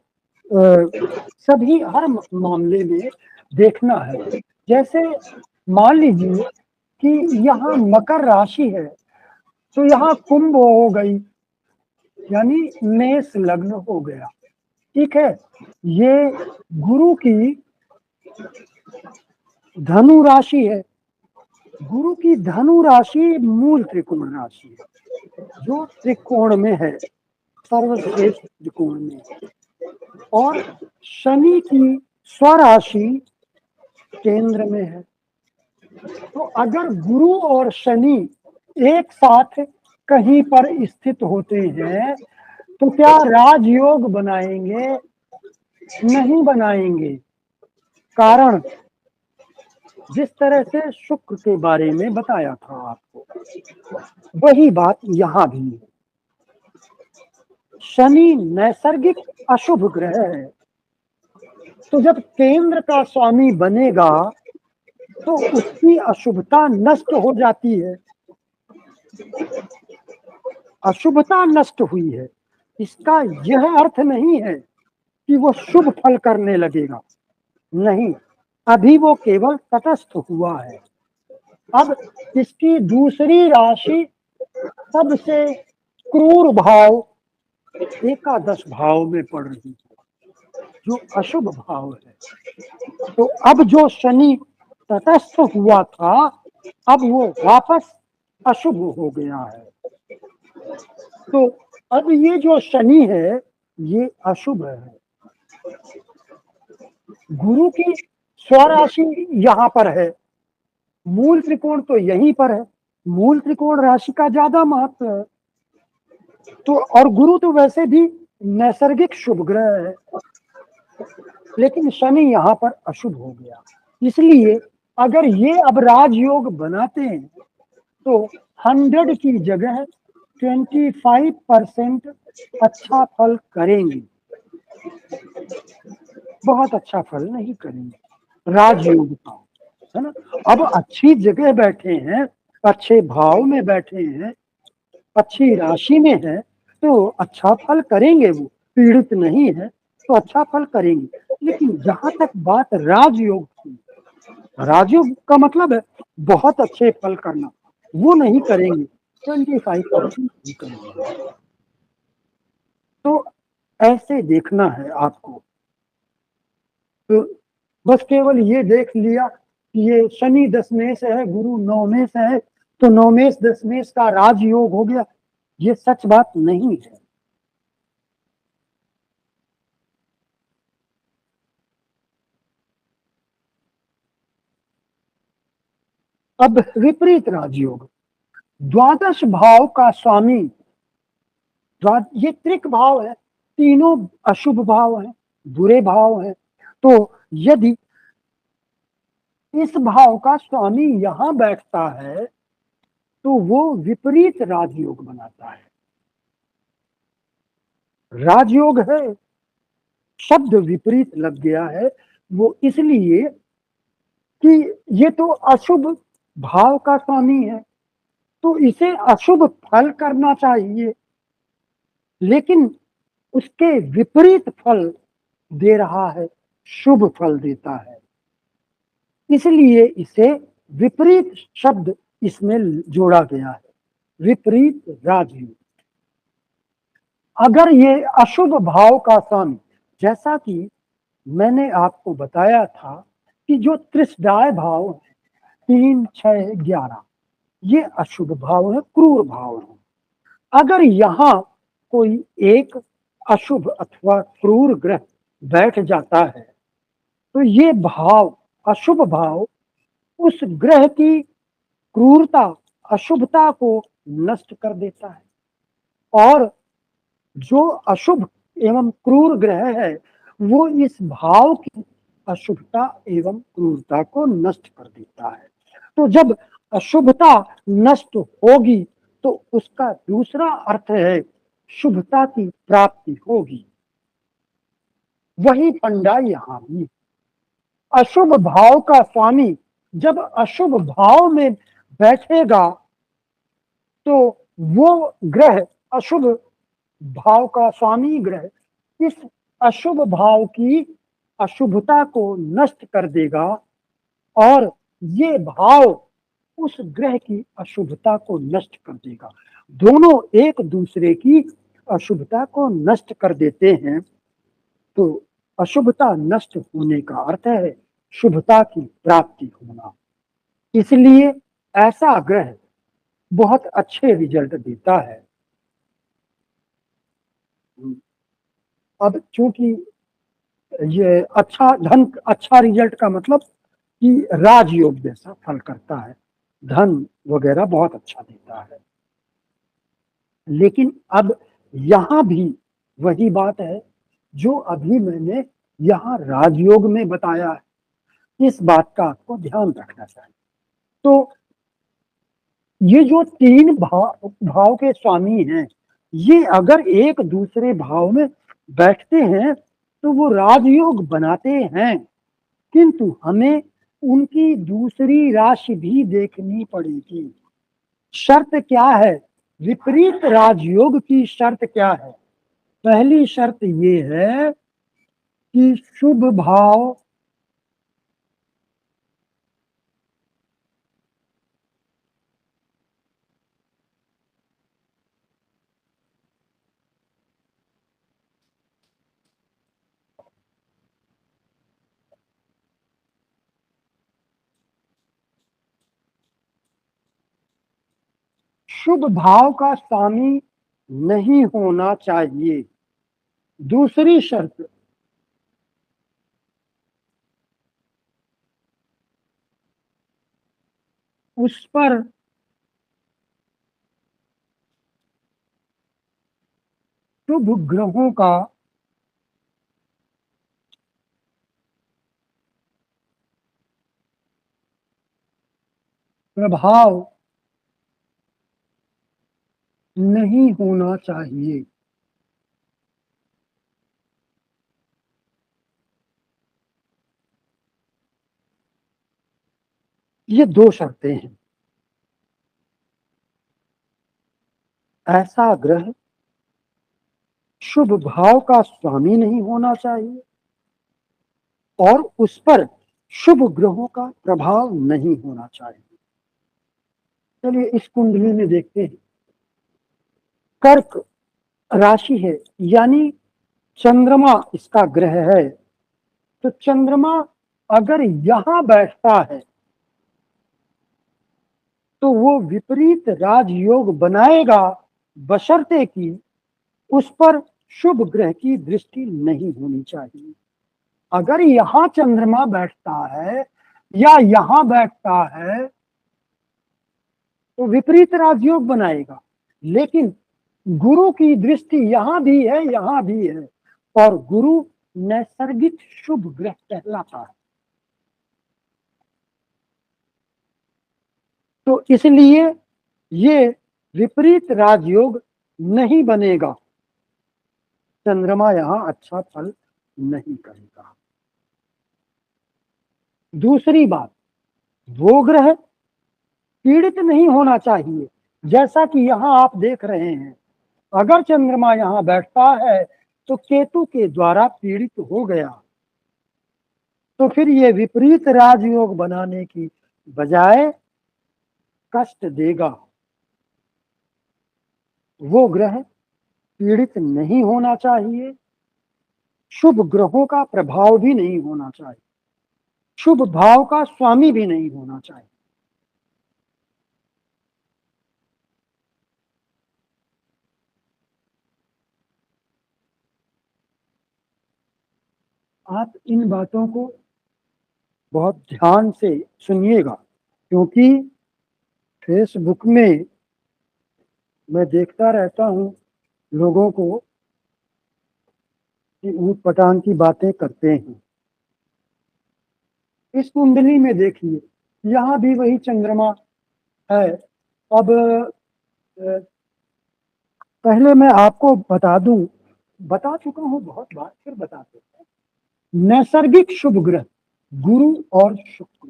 सभी हर मामले में देखना है। जैसे मान लीजिए कि यहाँ मकर राशि है, तो यहाँ कुंभ हो गई, यानी मेष लग्न हो गया। ठीक है, ये गुरु की धनु राशि है। गुरु की धनु राशि मूल त्रिकोण राशि है, जो त्रिकोण में है, सर्वश्रेष्ठ त्रिकोण में। और शनि की स्वराशि केंद्र में है। तो अगर गुरु और शनि एक साथ कहीं पर स्थित होते हैं तो क्या राजयोग बनाएंगे? नहीं बनाएंगे। कारण जिस तरह से शुक्र के बारे में बताया था आपको, वही बात यहाँ भी है। शनि नैसर्गिक अशुभ ग्रह है, तो जब केंद्र का स्वामी बनेगा तो उसकी अशुभता नष्ट हो जाती है। अशुभता नष्ट हुई है, इसका यह अर्थ नहीं है कि वो शुभ फल करने लगेगा, नहीं, अभी वो केवल तटस्थ हुआ है। अब इसकी दूसरी राशि सबसे क्रूर भाव एकादश भाव में पड़ रही है, जो अशुभ भाव है। तो अब जो शनि तटस्थ हुआ था, अब वो वापस अशुभ हो गया है। तो अब ये जो शनि है, ये अशुभ है। गुरु की स्वराशि यहाँ पर है, मूल त्रिकोण तो यहीं पर है। मूल त्रिकोण राशि का ज्यादा महत्व है। तो और गुरु तो वैसे भी नैसर्गिक शुभ ग्रह है, लेकिन शनि यहाँ पर अशुभ हो गया। इसलिए अगर ये अब राजयोग बनाते हैं तो 100 की जगह 25% अच्छा फल करेंगे, बहुत अच्छा फल नहीं करेंगे राजयोग का, है ना। अब अच्छी जगह बैठे हैं, अच्छे भाव में बैठे हैं, अच्छी राशि में है, तो अच्छा फल करेंगे। वो पीड़ित नहीं है तो अच्छा फल करेंगे। लेकिन जहां तक बात राजयोग की, राजयोग का मतलब है बहुत अच्छे फल करना, वो नहीं करेंगे, 25% नहीं करेंगे। तो ऐसे देखना है आपको। तो बस केवल ये देख लिया कि ये शनि दशमेश है, गुरु नवमेश है, तो नवमेश दशमेश का राजयोग हो गया, ये सच बात नहीं है। अब विपरीत राजयोग, द्वादश भाव का स्वामी, ये त्रिक भाव है, तीनों अशुभ भाव है, बुरे भाव है। तो यदि इस भाव का स्वामी यहां बैठता है तो वो विपरीत राजयोग बनाता है। राजयोग है, शब्द विपरीत लग गया है, वो इसलिए कि ये तो अशुभ भाव का स्वामी है, तो इसे अशुभ फल करना चाहिए, लेकिन उसके विपरीत फल दे रहा है, शुभ फल देता है। इसलिए इसे विपरीत शब्द इसमें जोड़ा गया है, विपरीत राजयोग। अगर ये अशुभ भाव का स्वामी, जैसा कि मैंने आपको बताया था कि जो त्रिशदाय भाव है 3, 6, 11, ये अशुभ भाव है, क्रूर भाव है। अगर यहाँ कोई एक अशुभ अथवा क्रूर ग्रह बैठ जाता है तो ये भाव, अशुभ भाव, उस ग्रह की क्रूरता, अशुभता को नष्ट कर देता है। और जो अशुभ एवं क्रूर ग्रह है वो इस भाव की अशुभता एवं क्रूरता को नष्ट कर देता है। तो जब अशुभता नष्ट होगी तो उसका दूसरा अर्थ है शुभता की प्राप्ति होगी। वही फंडा यहां भी, अशुभ भाव का स्वामी जब अशुभ भाव में बैठेगा तो वो ग्रह, अशुभ भाव का स्वामी ग्रह इस अशुभ भाव की अशुभता को नष्ट कर देगा और ये भाव उस ग्रह की अशुभता को नष्ट कर देगा। दोनों एक दूसरे की अशुभता को नष्ट कर देते हैं। तो अशुभता नष्ट होने का अर्थ है शुभता की प्राप्ति होना। इसलिए ऐसा ग्रह बहुत अच्छे रिजल्ट देता है। अब चूंकि ये अच्छा धन, अच्छा रिजल्ट का मतलब कि राजयोग जैसा फल करता है, धन वगैरह बहुत अच्छा देता है। लेकिन अब यहां भी वही बात है जो अभी मैंने यहाँ राजयोग में बताया है, इस बात का आपको ध्यान रखना चाहिए। तो ये जो तीन भाव के स्वामी हैं, ये अगर एक दूसरे भाव में बैठते हैं तो वो राजयोग बनाते हैं, किंतु हमें उनकी दूसरी राशि भी देखनी पड़ेगी। शर्त क्या है? विपरीत राजयोग की शर्त क्या है? पहली शर्त ये है कि शुभ भाव शुभ भाव का स्वामी नहीं होना चाहिए। दूसरी शर्त, उस पर शुभ ग्रहों का प्रभाव नहीं होना चाहिए। ये दो शर्तें हैं। ऐसा ग्रह शुभ भाव का स्वामी नहीं होना चाहिए और उस पर शुभ ग्रहों का प्रभाव नहीं होना चाहिए। चलिए इस कुंडली में देखते हैं। कर्क राशि है, यानी चंद्रमा इसका ग्रह है। तो चंद्रमा अगर यहां बैठता है तो वो विपरीत राजयोग बनाएगा, बशर्ते कि उस पर शुभ ग्रह की दृष्टि नहीं होनी चाहिए। अगर यहां चंद्रमा बैठता है या यहां बैठता है तो विपरीत राजयोग बनाएगा, लेकिन गुरु की दृष्टि यहां भी है, यहां भी है, और गुरु नैसर्गिक शुभ ग्रह कहलाता है। तो इसलिए ये विपरीत राजयोग नहीं बनेगा, चंद्रमा यहां अच्छा फल नहीं करेगा। दूसरी बात, वो ग्रह पीड़ित नहीं होना चाहिए। जैसा कि यहां आप देख रहे हैं, अगर चंद्रमा यहां बैठता है तो केतु के द्वारा पीड़ित हो गया, तो फिर ये विपरीत राजयोग बनाने की बजाय कष्ट देगा। वो ग्रह पीड़ित नहीं होना चाहिए, शुभ ग्रहों का प्रभाव भी नहीं होना चाहिए, शुभ भाव का स्वामी भी नहीं होना चाहिए। आप इन बातों को बहुत ध्यान से सुनिएगा, क्योंकि फेसबुक में मैं देखता रहता हूं लोगों को कि ऊट पटांग की बातें करते हैं। इस कुंडली में देखिए, यहाँ भी वही चंद्रमा है। अब पहले मैं आपको बता चुका हूं बहुत बार, फिर बताते हैं। नैसर्गिक शुभ ग्रह गुरु और शुक्र,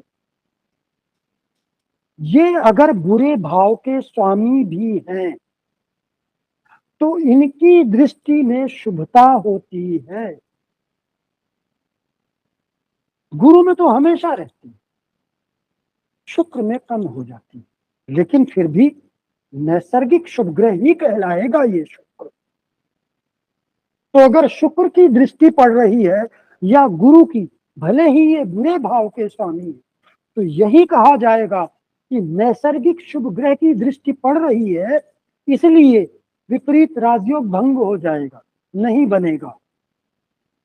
ये अगर बुरे भाव के स्वामी भी हैं तो इनकी दृष्टि में शुभता होती है। गुरु में तो हमेशा रहती है, शुक्र में कम हो जाती है, लेकिन फिर भी नैसर्गिक शुभ ग्रह ही कहलाएगा ये शुक्र। तो अगर शुक्र की दृष्टि पड़ रही है या गुरु की, भले ही ये बुरे भाव के स्वामी है, तो यही कहा जाएगा कि नैसर्गिक शुभ ग्रह की दृष्टि पड़ रही है, इसलिए विपरीत राजयोग भंग हो जाएगा, नहीं बनेगा।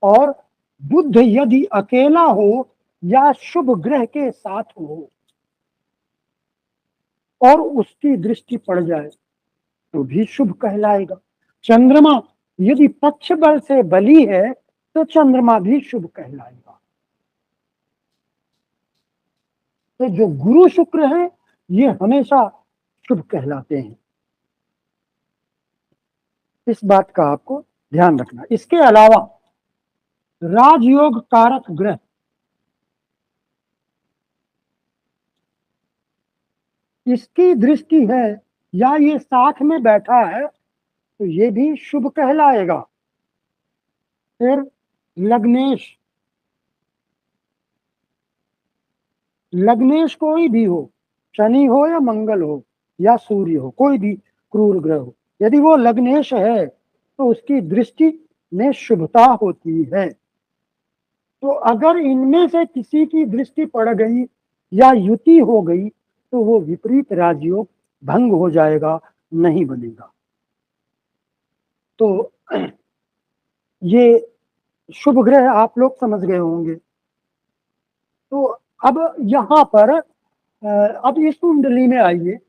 और बुध यदि अकेला हो या शुभ ग्रह के साथ हो और उसकी दृष्टि पड़ जाए तो भी शुभ कहलाएगा। चंद्रमा यदि पक्ष बल से बली है तो चंद्रमा भी शुभ कहलाएगा। तो जो गुरु शुक्र है ये हमेशा शुभ कहलाते हैं, इस बात का आपको ध्यान रखना। इसके अलावा राजयोग कारक ग्रह, इसकी दृष्टि है या ये साथ में बैठा है तो ये भी शुभ कहलाएगा। फिर लग्नेश कोई भी हो, शनि हो या मंगल हो या सूर्य हो, कोई भी क्रूर ग्रह हो, यदि वो लग्नेश है तो उसकी दृष्टि में शुभता होती है। तो अगर इनमें से किसी की दृष्टि पड़ गई या युति हो गई तो वो विपरीत राजयोग भंग हो जाएगा, नहीं बनेगा। तो ये शुभ ग्रह आप लोग समझ गए होंगे। तो अब यहाँ पर अब इस कुंडली में आइए,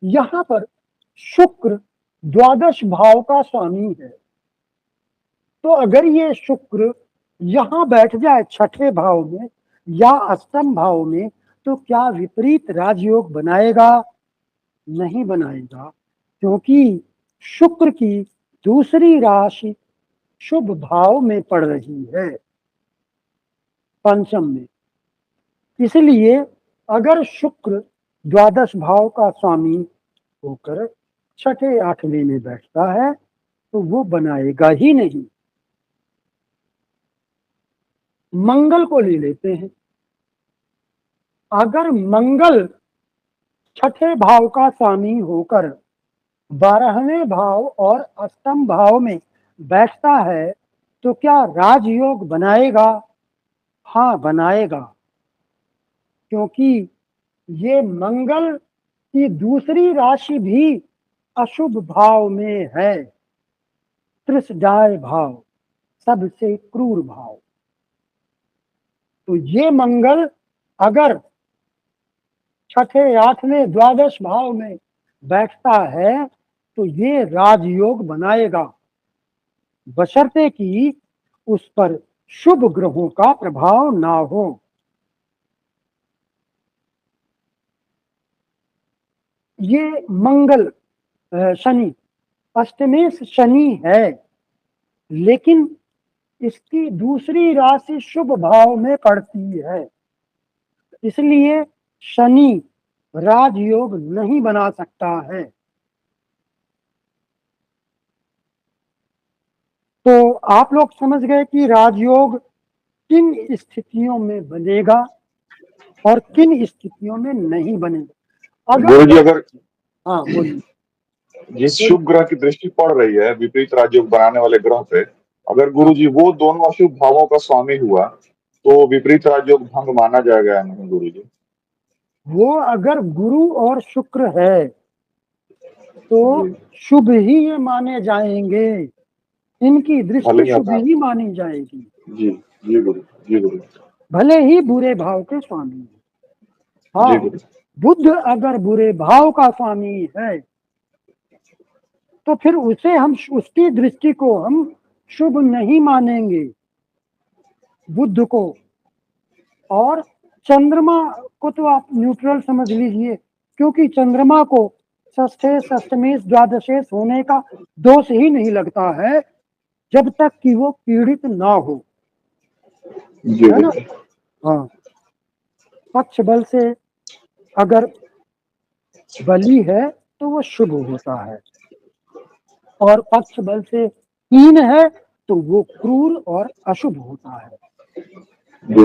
यहाँ पर शुक्र द्वादश भाव का स्वामी है। तो अगर ये शुक्र यहाँ बैठ जाए छठे भाव में या अष्टम भाव में तो क्या विपरीत राजयोग बनाएगा? नहीं बनाएगा, क्योंकि शुक्र की दूसरी राशि शुभ भाव में पड़ रही है, पंचम में। इसलिए अगर शुक्र द्वादश भाव का स्वामी होकर छठे आठवें में बैठता है तो वो बनाएगा ही नहीं। मंगल को ले लेते हैं। अगर मंगल छठे भाव का स्वामी होकर 12वें भाव और अष्टम भाव में बैठता है तो क्या राजयोग बनाएगा? हाँ, बनाएगा, क्योंकि ये मंगल की दूसरी राशि भी अशुभ भाव में है, त्रिसडाय भाव, सबसे क्रूर भाव। तो ये मंगल अगर छठे आठवें द्वादश भाव में बैठता है तो ये राजयोग बनाएगा, बशर्ते कि उस पर शुभ ग्रहों का प्रभाव ना हो। ये मंगल शनि अष्टमेश शनि है, लेकिन इसकी दूसरी राशि शुभ भाव में पड़ती है, इसलिए शनि राजयोग नहीं बना सकता है। तो आप लोग समझ गए कि राजयोग किन स्थितियों में बनेगा और किन स्थितियों में नहीं बनेगा। गुरुजी, अगर हाँ बोलिए। जिस शुभ ग्रह की दृष्टि पड़ रही है विपरीत राजयोग बनाने वाले ग्रह पे, अगर गुरुजी वो दोनों अशुभ भावों का स्वामी हुआ तो विपरीत राजयोग भंग माना जाएगा या नहीं गुरुजी? वो अगर गुरु और शुक्र है तो शुभ ही ये माने जाएंगे, इनकी दृष्टि शुभ ही मानी जाएगी। जी जी गुरु, जी गुरु। भले ही बुरे भाव के स्वामी है। हाँ, बुध अगर बुरे भाव का स्वामी है तो फिर उसे हम उसकी दृष्टि को हम शुभ नहीं मानेंगे बुध को। और चंद्रमा को तो आप न्यूट्रल समझ लीजिए, क्योंकि चंद्रमा को षष्ठेश षष्टमेश द्वादशेश होने का दोष ही नहीं लगता है जब तक कि वो पीड़ित ना हो, जी है ना। हाँ, पक्ष बल से अगर बली है तो वो शुभ होता है, और पक्ष बल से हीन है तो वो क्रूर और अशुभ होता है। जी।